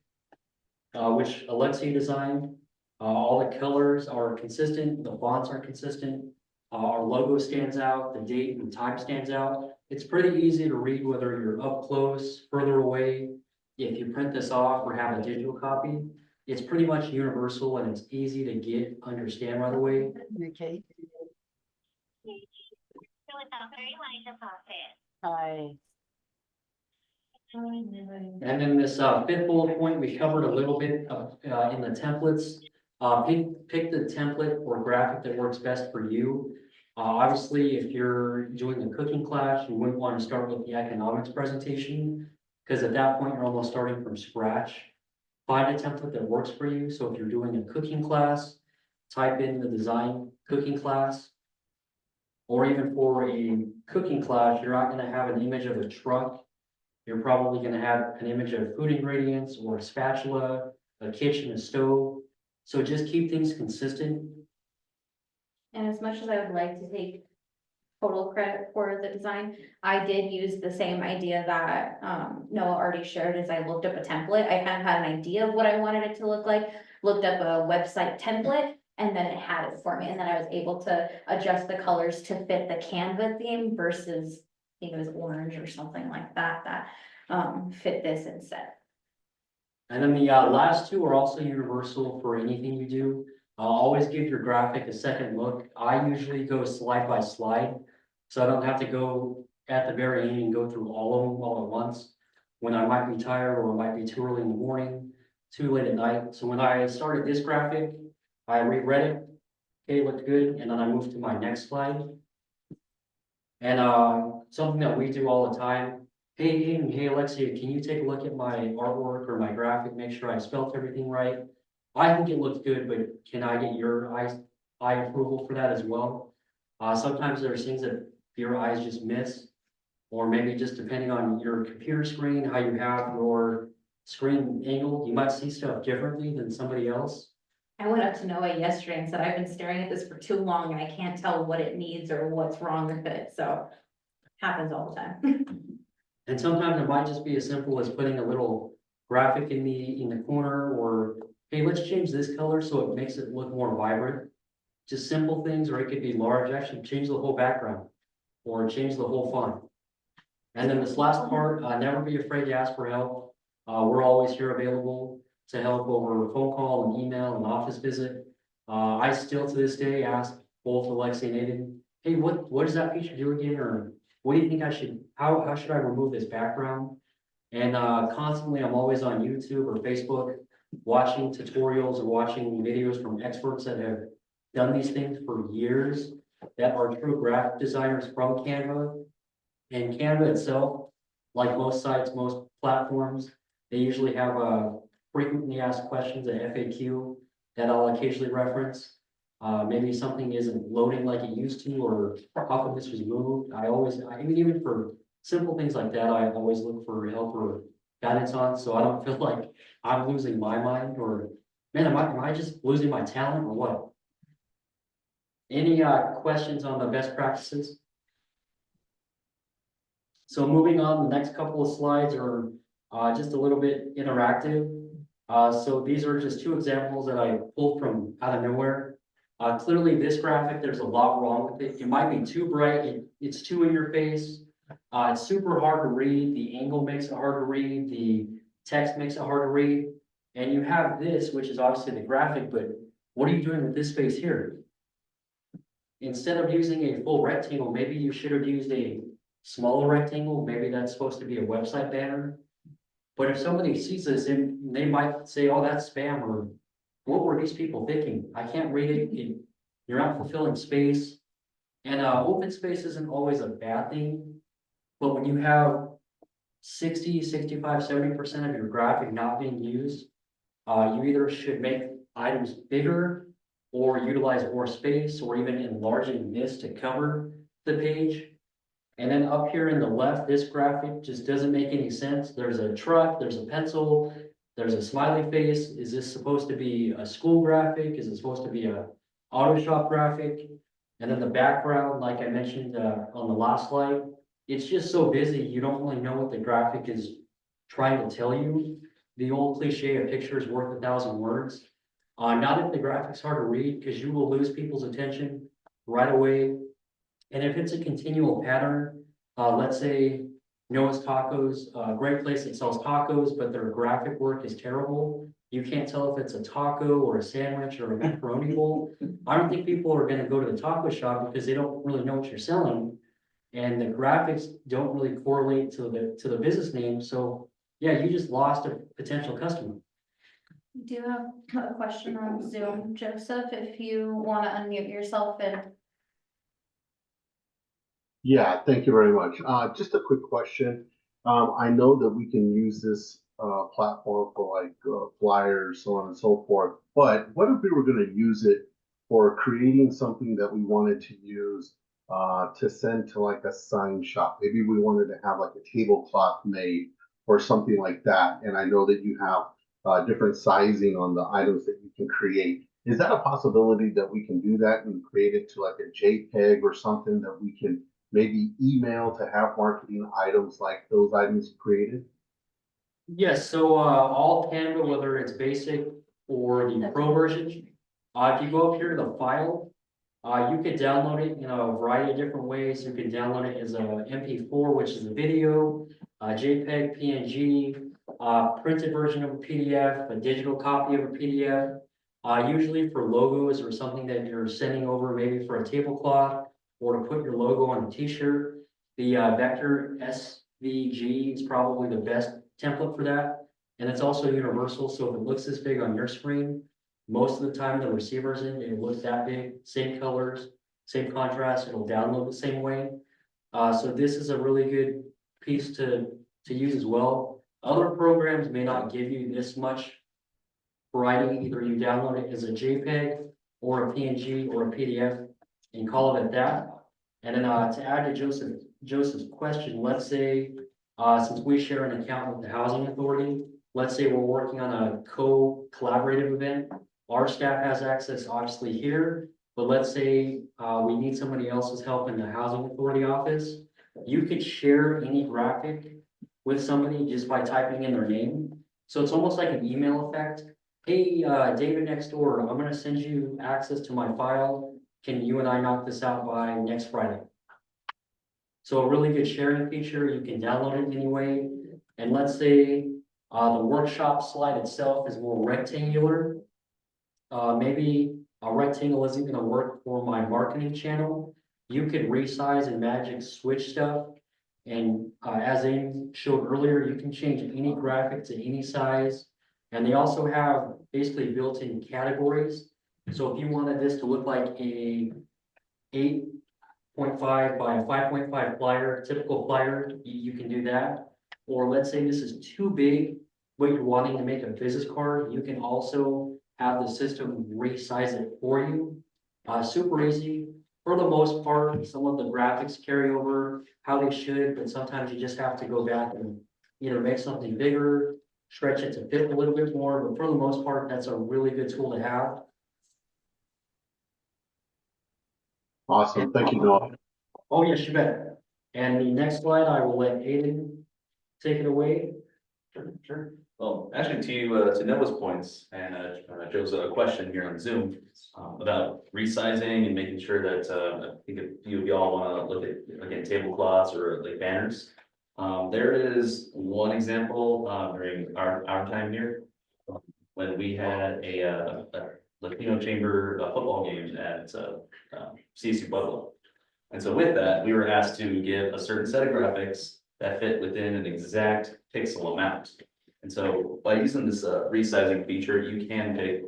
which Alexia designed, all the colors are consistent, the fonts are consistent, our logo stands out, the date and time stands out. It's pretty easy to read whether you're up close, further away. If you print this off or have a digital copy, it's pretty much universal and it's easy to understand right away. Okay. Hi. And then this fifth bullet point, we covered a little bit in the templates. Pick the template or graphic that works best for you. Obviously, if you're doing a cooking class, you wouldn't want to start with the economics presentation because at that point, you're almost starting from scratch. Find a template that works for you. So if you're doing a cooking class, type in the design cooking class. Or even for a cooking class, you're not going to have an image of a truck. You're probably going to have an image of food ingredients or a spatula, a kitchen, a stove. So just keep things consistent. And as much as I would like to take total credit for the design. I did use the same idea that Noah already shared as I looked up a template. I kind of had an idea of what I wanted it to look like, looked up a website template, and then it had it for me. And then I was able to adjust the colors to fit the Canva theme versus, I think it was orange or something like that, fit this instead. And then the last two are also universal for anything you do. Always give your graphic a second look. I usually go slide by slide, so I don't have to go at the very end and go through all of them all at once when I might be tired or it might be too early in the morning, too late at night. So when I started this graphic, I reread it. Okay, it looked good, and then I moved to my next slide. And something that we do all the time. Hey Alexia, can you take a look at my artwork or my graphic, make sure I spelled everything right? I think it looks good, but can I get your eye approval for that as well? Sometimes there's things that your eyes just miss, or maybe just depending on your computer screen, how you have your screen angled, you might see stuff differently than somebody else. I went up to Noah yesterday and said, I've been staring at this for too long and I can't tell what it needs or what's wrong with it, so happens all the time. And sometimes it might just be as simple as putting a little graphic in the corner, or hey, let's change this color so it makes it look more vibrant. Just simple things, or it could be large, actually change the whole background or change the whole font. And then this last part, never be afraid to ask for help. We're always here available to help over phone call and email and office visit. I still to this day ask both Alexia and Aiden, hey, what does that feature do again? Or what do you think I should, how should I remove this background? And constantly, I'm always on YouTube or Facebook, watching tutorials or watching videos from experts that have done these things for years, that are true graphic designers from Canva. And Canva itself, like most sites, most platforms, they usually have frequently asked questions, a FAQ, that I'll occasionally reference. Maybe something isn't loading like it used to, or how come this was moved? I mean, even for simple things like that, I always look for help or guidance on, so I don't feel like I'm losing my mind, or man, am I just losing my talent or what? Any questions on the best practices? So moving on, the next couple of slides are just a little bit interactive. So these are just two examples that I pulled from out of nowhere. Clearly this graphic, there's a lot wrong with it. It might be too bright, it's too in your face. It's super hard to read, the angle makes it hard to read, the text makes it hard to read. And you have this, which is obviously the graphic, but what are you doing with this space here? Instead of using a full rectangle, maybe you should have used a smaller rectangle. Maybe that's supposed to be a website banner. But if somebody sees this, they might say, oh, that's spam, or what were these people thinking? I can't read it. You're not fulfilling space. And open space isn't always a bad thing. But when you have 60, 65, 70% of your graphic not being used, you either should make items bigger or utilize more space, or even enlarging this to cover the page. And then up here in the left, this graphic just doesn't make any sense. There's a truck, there's a pencil, there's a smiley face. Is this supposed to be a school graphic? Is it supposed to be a auto shop graphic? And then the background, like I mentioned on the last slide, it's just so busy, you don't really know what the graphic is trying to tell you. The old cliche, a picture is worth 1,000 words. Not if the graphic's hard to read, because you will lose people's attention right away. And if it's a continual pattern, let's say Noah's Tacos, a great place that sells tacos, but their graphic work is terrible. You can't tell if it's a taco or a sandwich or a macaroni bowl. I don't think people are going to go to the taco shop because they don't really know what you're selling. And the graphics don't really correlate to the business name. So yeah, you just lost a potential customer. We do have a question on Zoom, Joseph, if you want to unmute yourself and. Yeah, thank you very much. Just a quick question. I know that we can use this platform for like flyers, so on and so forth, but what if we were going to use it for creating something that we wanted to use to send to like a sign shop? Maybe we wanted to have like a tablecloth made or something like that. And I know that you have different sizing on the items that you can create. Is that a possibility that we can do that and create it to like a JPEG or something that we can maybe email to have marketing items like those items created? Yes, so all Canva, whether it's basic or the pro version, if you go up here to the file, you could download it in a variety of different ways. You can download it as a MP4, which is a video, JPEG, PNG, printed version of a PDF, a digital copy of a PDF. Usually for logos or something that you're sending over, maybe for a tablecloth or to put your logo on a t-shirt, the vector SVG is probably the best template for that. And it's also universal, so if it looks this big on your screen, most of the time the receiver's in, it looks that big, same colors, same contrast, it'll download the same way. So this is a really good piece to use as well. Other programs may not give you this much variety. Either you download it as a JPEG or a PNG or a PDF and call it at that. And then to add to Joseph's question, let's say since we share an account with the Housing Authority, let's say we're working on a collaborative event. Our staff has access obviously here, but let's say we need somebody else's help in the Housing Authority office. You could share any graphic with somebody just by typing in their name. So it's almost like an email effect. Hey, David next door, I'm gonna send you access to my file. Can you and I knock this out by next Friday? So a really good sharing feature, you can download it anyway. And let's say the workshop slide itself is more rectangular. Maybe a rectangle isn't gonna work for my marketing channel. You could resize and magic switch stuff. And as Amy showed earlier, you can change any graphic to any size. And they also have basically built-in categories. So if you wanted this to look like a 8.5 by a 5.5 flyer, typical flyer, you can do that. Or let's say this is too big, but you're wanting to make a business card, you can also have the system resize it for you. Super easy. For the most part, some of the graphics carry over how they should, but sometimes you just have to go back and either make something bigger, stretch it to fit a little bit more, but for the most part, that's a really good tool to have. Awesome, thank you, Noah. Oh, yes, you bet. And the next slide, I will let Aiden take it away. Sure. Well, actually, to Noah's points and Joe's question here on Zoom about resizing and making sure that I think if you of y'all want to look at again tablecloths or like banners, there is one example during our time here when we had a Latino Chamber football game at CSU Pueblo. And so with that, we were asked to give a certain set of graphics that fit within an exact pixel amount. And so by using this resizing feature, you can pick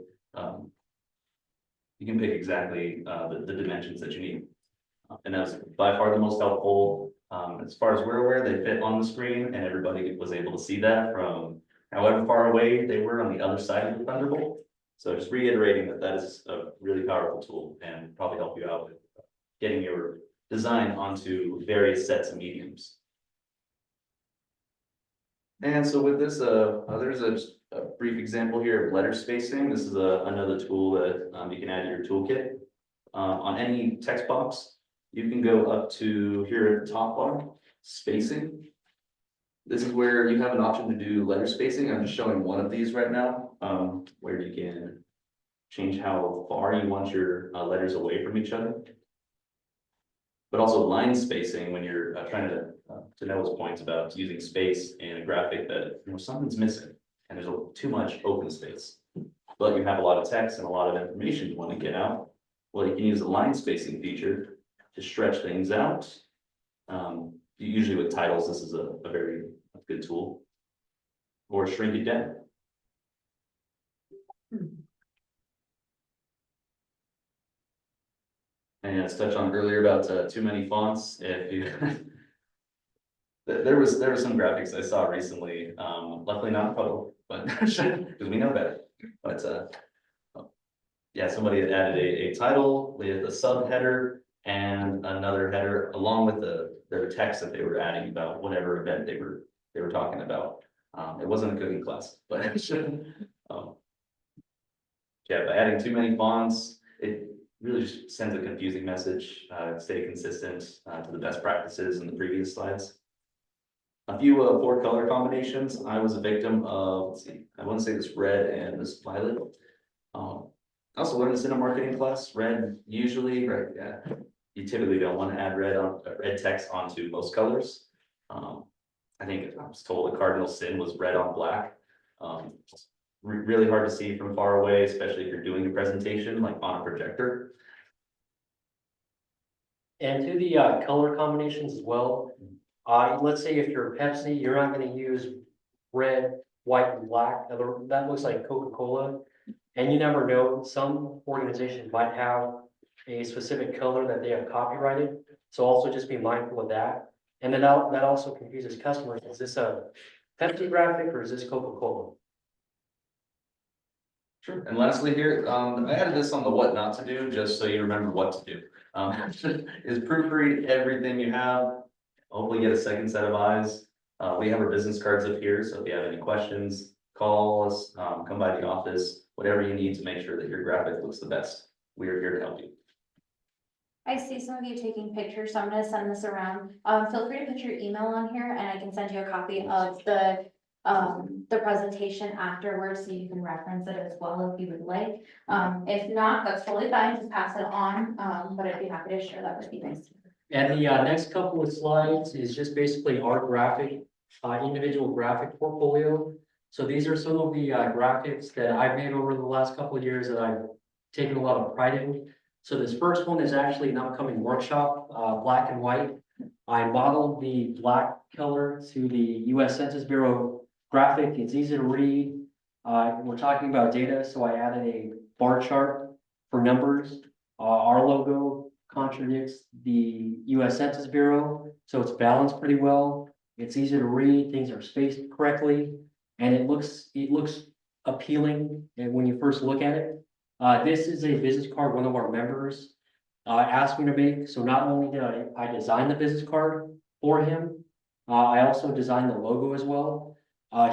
exactly the dimensions that you need. And that's by far the most helpful. As far as we're aware, they fit on the screen and everybody was able to see that from however far away they were on the other side of the Thunderbolt. So just reiterating that that is a really powerful tool and probably help you out with getting your design onto various sets of mediums. And so with this, there's a brief example here of letter spacing. This is another tool that you can add to your toolkit. On any text box, you can go up to here at the top bar, spacing. This is where you have an option to do letter spacing. I'm just showing one of these right now, where you can change how far you want your letters away from each other. But also line spacing when you're trying to Noah's points about using space in a graphic that something's missing and there's too much open space, but you have a lot of text and a lot of information you want to get out. Well, you can use the line spacing feature to stretch things out. Usually with titles, this is a very good tool, or shrink it down. And as touched on earlier about too many fonts, if you there was some graphics I saw recently, luckily not Pueblo, but because we know better. But yeah, somebody had added a title with a subheader and another header along with their text that they were adding about whatever event they were talking about. It wasn't a cooking class, but yeah, by adding too many fonts, really just sends a confusing message, stay consistent, to the best practices in the previous slides. A few, 4 color combinations. I was a victim of, let's see, I want to say this red and this violet. I also learned this in a marketing class. Red usually, right? Yeah, you typically don't want to add red text onto most colors. I think I was told the cardinal sin was red on black. Really hard to see from far away, especially if you're doing a presentation like on a projector. And to the color combinations as well. Let's say if you're Pepsi, you're not going to use red, white, and black. That looks like Coca-Cola. And you never know, some organizations might have a specific color that they have copyrighted. So also just be mindful of that. And then that also confuses customers. Is this a Pepsi graphic or is this Coca-Cola? Sure. And lastly here, I added this on the what not to do, just so you remember what to do. Is proofread everything you have. Hopefully get a second set of eyes. We have our business cards up here, so if you have any questions, call us, come by the office, whatever you need to make sure that your graphic looks the best. We are here to help you. I see some of you taking pictures, so I'm gonna send this around. Feel free to put your email on here and I can send you a copy of the presentation afterwards, so you can reference it as well if you would like. If not, that's totally fine, just pass it on, but I'd be happy to share that with you guys. And the next couple of slides is just basically our graphic, individual graphic portfolio. So these are some of the graphics that I've made over the last couple of years that I've taken a lot of pride in. So this first one is actually an upcoming workshop, black and white. I modeled the black color to the US Census Bureau graphic. It's easy to read. We're talking about data, so I added a bar chart for numbers. Our logo contradicts the US Census Bureau, so it's balanced pretty well. It's easy to read, things are spaced correctly, and it looks appealing when you first look at it. This is a business card one of our members asked me to make. So not only did I design the business card for him, I also designed the logo as well.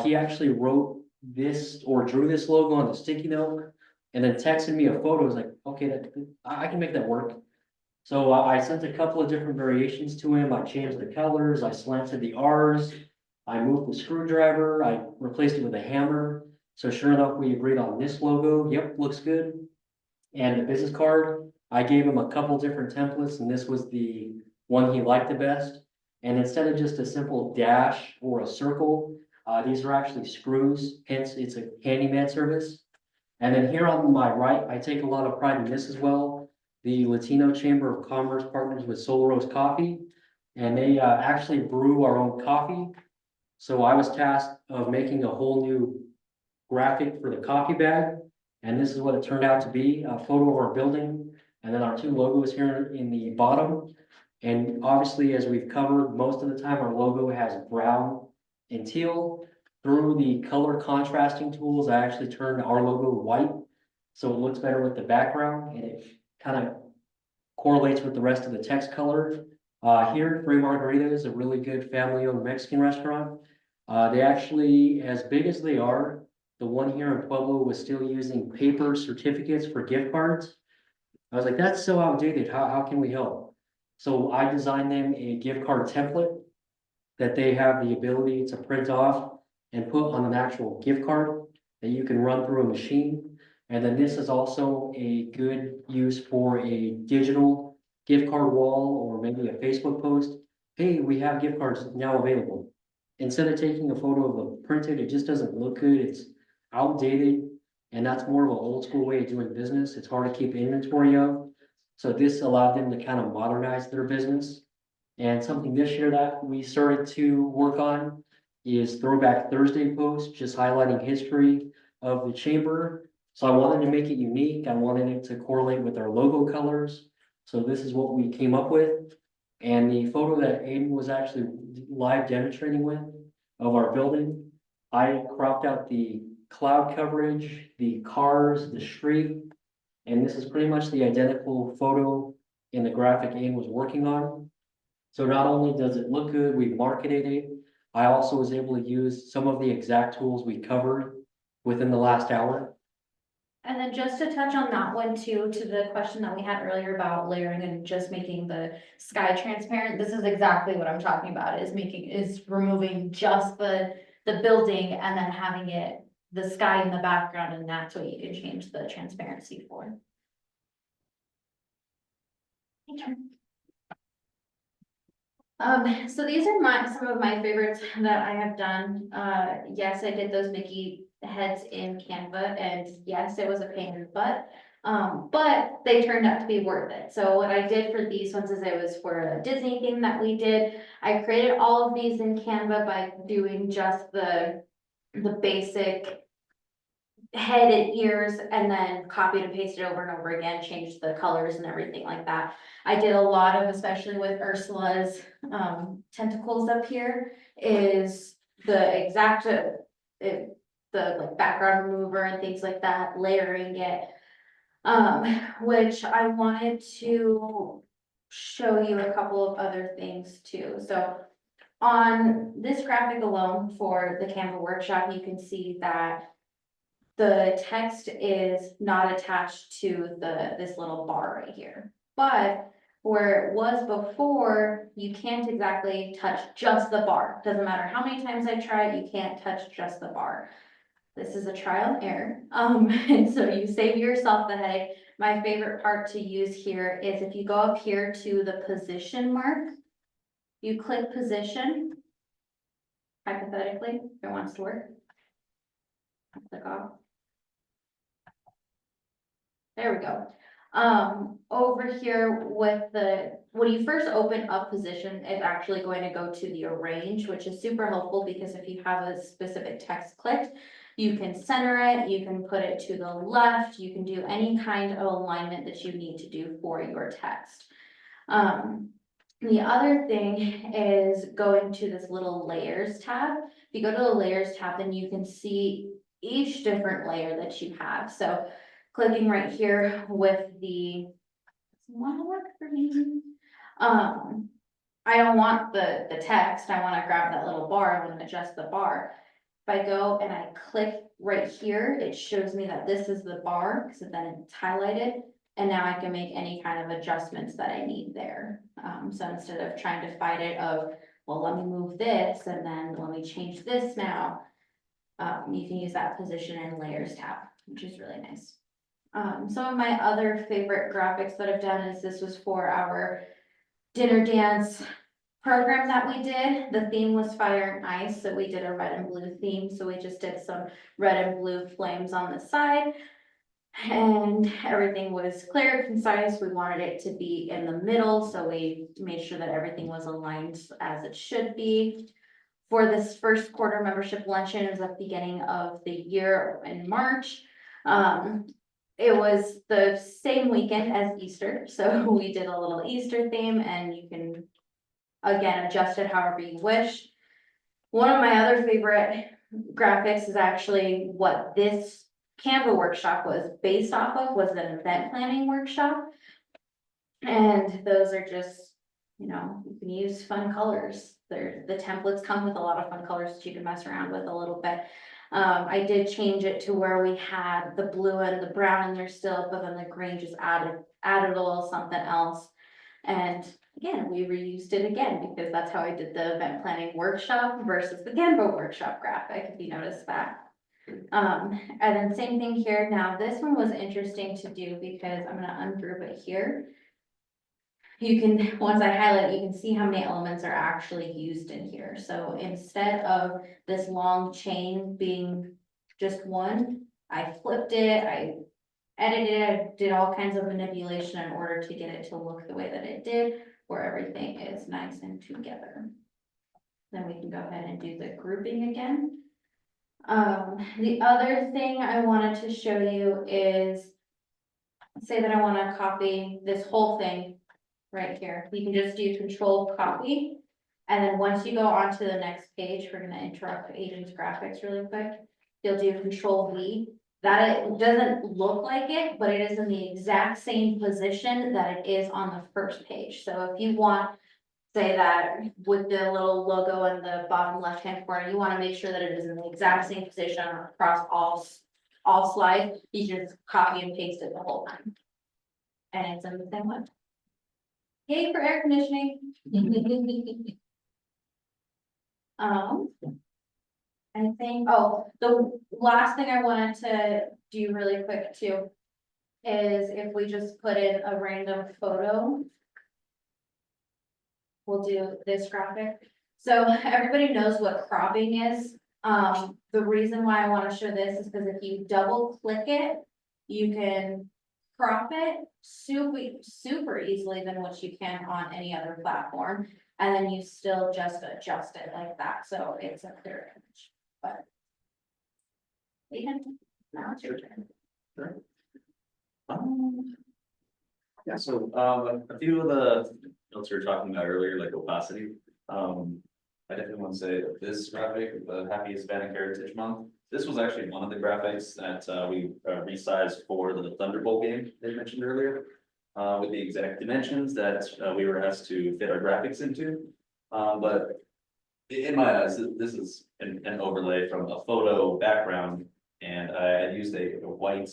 He actually wrote this or drew this logo on the sticky note and then texted me a photo. I was like, okay, I can make that work. So I sent a couple of different variations to him. I changed the colors, I slanted the R's, I moved the screwdriver, I replaced it with a hammer. So sure enough, we agreed on this logo. Yep, looks good. And the business card, I gave him a couple different templates and this was the one he liked the best. And instead of just a simple dash or a circle, these are actually screws, hence it's a handyman service. And then here on my right, I take a lot of pride in this as well. The Latino Chamber of Commerce partners with Soul Rose Coffee, and they actually brew our own coffee. So I was tasked of making a whole new graphic for the coffee bag, and this is what it turned out to be, a photo of our building, and then our 2 logos here in the bottom. And obviously, as we've covered, most of the time our logo has brown and teal. Through the color contrasting tools, I actually turned our logo white, so it looks better with the background, and it kind of correlates with the rest of the text color. Here, Free Margarita is a really good family-owned Mexican restaurant. They actually, as big as they are, the one here in Pueblo was still using paper certificates for gift cards. I was like, that's so outdated. How can we help? So I designed them a gift card template that they have the ability to print off and put on an actual gift card that you can run through a machine. And then this is also a good use for a digital gift card wall or maybe a Facebook post. Hey, we have gift cards now available. Instead of taking a photo of a printed, it just doesn't look good. It's outdated. And that's more of an old school way of doing business. It's hard to keep inventory of. So this allowed them to kind of modernize their business. And something this year that we started to work on is Throwback Thursday posts, just highlighting history of the chamber. So I wanted to make it unique. I wanted it to correlate with our logo colors. So this is what we came up with. And the photo that Aiden was actually live demonstrating with of our building, I cropped out the cloud coverage, the cars, the street, and this is pretty much the identical photo in the graphic Aiden was working on. So not only does it look good, we marketed it, I also was able to use some of the exact tools we covered within the last hour. And then just to touch on that one too, to the question that we had earlier about layering and just making the sky transparent, this is exactly what I'm talking about, is removing just the building and then having it, the sky in the background, and that's what you can change the transparency for. So these are some of my favorites that I have done. Yes, I did those Mickey heads in Canva, and yes, it was a pain in the butt. But they turned out to be worth it. So what I did for these ones is it was for a Disney theme that we did. I created all of these in Canva by doing just the basic head and ears, and then copied and pasted over and over again, changed the colors and everything like that. I did a lot of, especially with Ursula's tentacles up here, is the exact the like background remover and things like that, layering it. Which I wanted to show you a couple of other things too. So on this graphic alone for the Canva workshop, you can see that the text is not attached to this little bar right here. But where it was before, you can't exactly touch just the bar. Doesn't matter how many times I try it, you can't touch just the bar. This is a trial and error. And so you save yourself the headache. My favorite part to use here is if you go up here to the position mark, you click position, hypothetically, if it wants to work. Click off. There we go. Over here with when you first open up position, it's actually going to go to the arrange, which is super helpful because if you have a specific text clicked, you can center it, you can put it to the left, you can do any kind of alignment that you need to do for your text. The other thing is going to this little layers tab. If you go to the layers tab, then you can see each different layer that you have. So clicking right here with the, want to work for me. I don't want the text. I want to grab that little bar. I want to adjust the bar. If I go and I click right here, it shows me that this is the bar, because then it's highlighted. And now I can make any kind of adjustments that I need there. So instead of trying to fight it of, well, let me move this and then let me change this now. You can use that position and layers tab, which is really nice. Some of my other favorite graphics that I've done is this was for our dinner dance program that we did. The theme was fire and ice, so we did a red and blue theme. So we just did some red and blue flames on the side. And everything was clear, concise. We wanted it to be in the middle, so we made sure that everything was aligned as it should be. For this first quarter membership luncheon, it was at the beginning of the year in March. It was the same weekend as Easter, so we did a little Easter theme, and you can, again, adjust it however you wish. One of my other favorite graphics is actually what this Canva workshop was based off of, was an event planning workshop. And those are just, you can use fun colors. The templates come with a lot of fun colors that you can mess around with a little bit. I did change it to where we had the blue and the brown in there still, but then the green just added a little something else. And again, we reused it again because that's how I did the event planning workshop versus the Canva workshop graphic, if you notice that. And then same thing here. Now this one was interesting to do because I'm going to ungroup it here. You can, once I highlight, you can see how many elements are actually used in here. So instead of this long chain being just one, I flipped it, I edited it, I did all kinds of manipulation in order to get it to look the way that it did, where everything is nice and together. Then we can go ahead and do the grouping again. The other thing I wanted to show you is, say that I want to copy this whole thing right here. You can just do control copy. And then once you go on to the next page, we're going to interrupt Agent's graphics really quick. You'll do control V. That it doesn't look like it, but it is in the exact same position that it is on the first page. So if you want, say that with the little logo in the bottom left-hand corner, you want to make sure that it is in the exact same position across all all slides, you just copy and paste it the whole time. And it's in the same one. Yay for air conditioning. I think, oh, the last thing I wanted to do really quick too is if we just put in a random photo. We'll do this graphic. So everybody knows what cropping is. The reason why I want to show this is because if you double click it, you can crop it super easily than what you can on any other platform. And then you still just adjust it like that. So it's a clear image, but. Ethan, now it's your turn. Sure. Yeah, so a few of the notes we were talking about earlier, like opacity. I definitely want to say that this graphic, the Happy Hispanic Heritage Month, this was actually one of the graphics that we resized for the Thunderbolt game they mentioned earlier, with the exact dimensions that we were asked to fit our graphics into. But in my eyes, this is an overlay from a photo background, and I used a white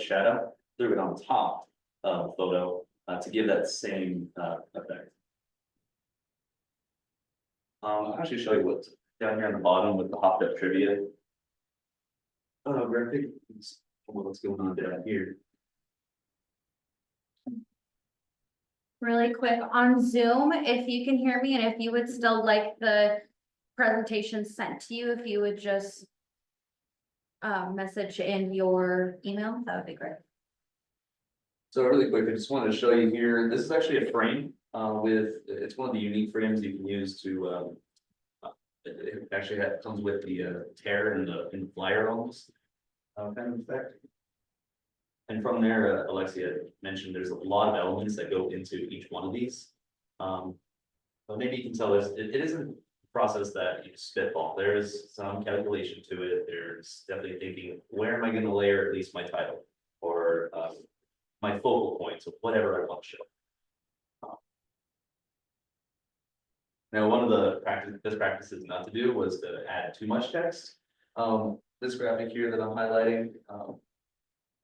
shadow, threw it on top of the photo to give that same effect. I'll actually show you what's down here on the bottom with the hopped up trivia. Graphic, what's going on down here. Really quick on Zoom, if you can hear me and if you would still like the presentation sent to you, if you would just message in your email, that would be great. So really quick, I just wanted to show you here, this is actually a frame it's one of the unique frames you can use to, it actually comes with the tear in the flyer almost kind of effect. And from there, Alexia mentioned there's a lot of elements that go into each one of these. But maybe you can tell us, it isn't a process that you spitball. There is some calculation to it. There's definitely thinking, where am I going to layer at least my title or my focal points of whatever I want to show. Now, one of the best practices not to do was to add too much text. This graphic here that I'm highlighting,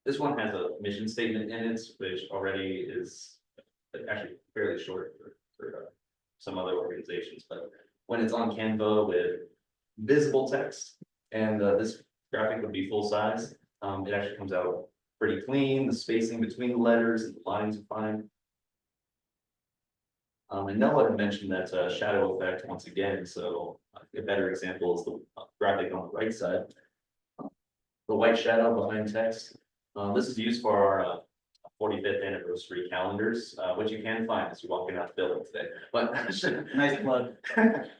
this one has a mission statement in it, which already is actually fairly short for some other organizations. But when it's on Canva with visible text, and this graphic would be full size, it actually comes out pretty clean. The spacing between the letters and the lines are fine. And Noah had mentioned that shadow effect once again. So a better example is the graphic on the right side. The white shadow behind text. This is used for our 45th anniversary calendars, which you can find as you're walking out the building today. But Nice plug.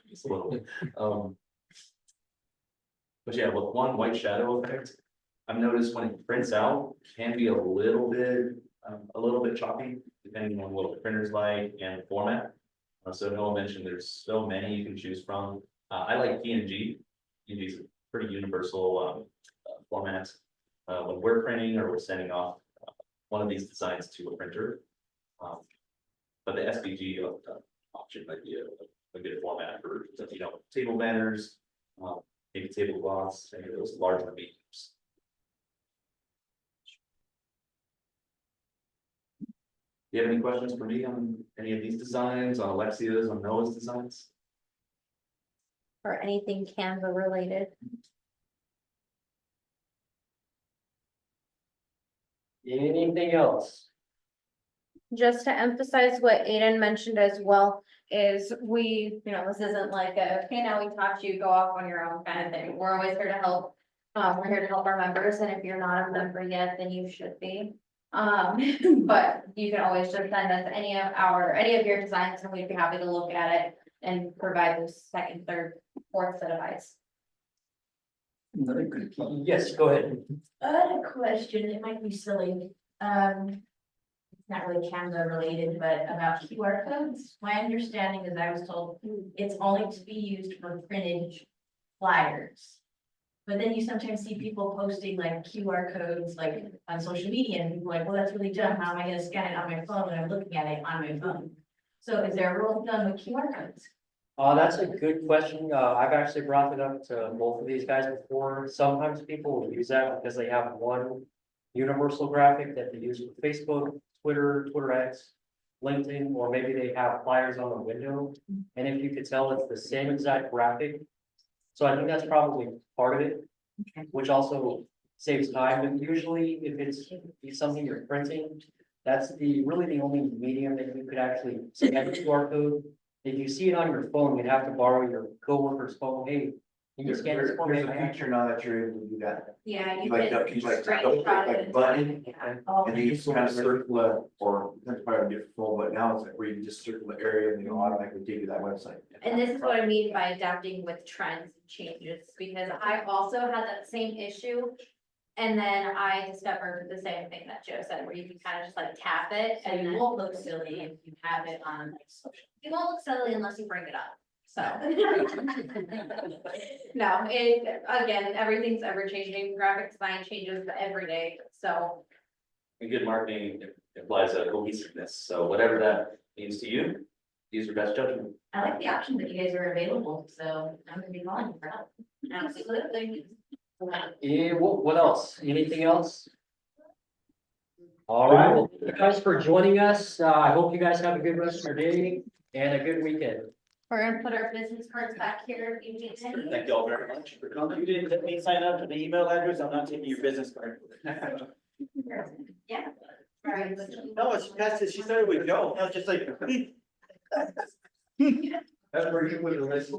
Just a little bit. But yeah, with one white shadow effect, I've noticed when it prints out, it can be a little bit choppy, depending on what the printer's like and format. So Noah mentioned there's so many you can choose from. I like PNG. PNG is a pretty universal format. When we're printing or we're sending off one of these designs to a printer. But the SVG option might be a good format for, table banners, maybe tablecloths, any of those larger mediums. Do you have any questions for me on any of these designs, on Alexia's, on Noah's designs? Or anything Canva related. Anything else? Just to emphasize what Aiden mentioned as well, is we, this isn't like a, okay, now we taught you, go off on your own kind of thing. We're always here to help. We're here to help our members, and if you're not a member yet, then you should be. But you can always just send us any of your designs, and we'd be happy to look at it and provide those second, third, fourth set of eyes. Another good plug. Yes, go ahead. A question, it might be silly. It's not really Canva related, but about QR codes. My understanding is I was told it's only to be used for printed flyers. But then you sometimes see people posting like QR codes like on social media, and people are like, well, that's really dumb. How am I gonna scan it on my phone when I'm looking at it on my phone? So is there a rule of thumb with QR codes? That's a good question. I've actually brought it up to both of these guys before. Sometimes people will use that because they have one universal graphic that they use for Facebook, Twitter, Twitter X, LinkedIn, or maybe they have flyers on the window. And if you could tell, it's the same exact graphic. So I think that's probably part of it, which also saves time. And usually if it's something you're printing, that's really the only medium that you could actually scan the QR code. If you see it on your phone, you'd have to borrow your coworker's phone. Hey, can you scan this for me? There's a feature now that you're able to do that. Yeah, You like, you like double click like button, and then you just kind of circle it, or that's probably a different phone, but now it's like where you can just circle the area and it'll automatically take you to that website. And this is what I mean by adapting with trends and changes, because I also had that same issue. And then I discovered the same thing that Joe said, where you can kind of just like tap it So and you then won't look silly if you have it on like social. you won't look silly unless you bring it up. So. No, again, everything's ever changing. Graphic design changes every day, so. And good marketing implies a cohesiveness, so whatever that means to you, use your best judgment. I like the option that you guys are available, so I'm gonna be calling you for help. Absolutely. Yeah, what else? Anything else? All right, well, thank you guys for joining us. I hope you guys have a good rest of your day and a good weekend. We're gonna put our business cards back here if you need any. Thank you all very much for coming. You didn't let me sign up for the email address. I'm not taking your business card. Yeah. All right. No, she started with Joe. I was just like. That's where you put the list.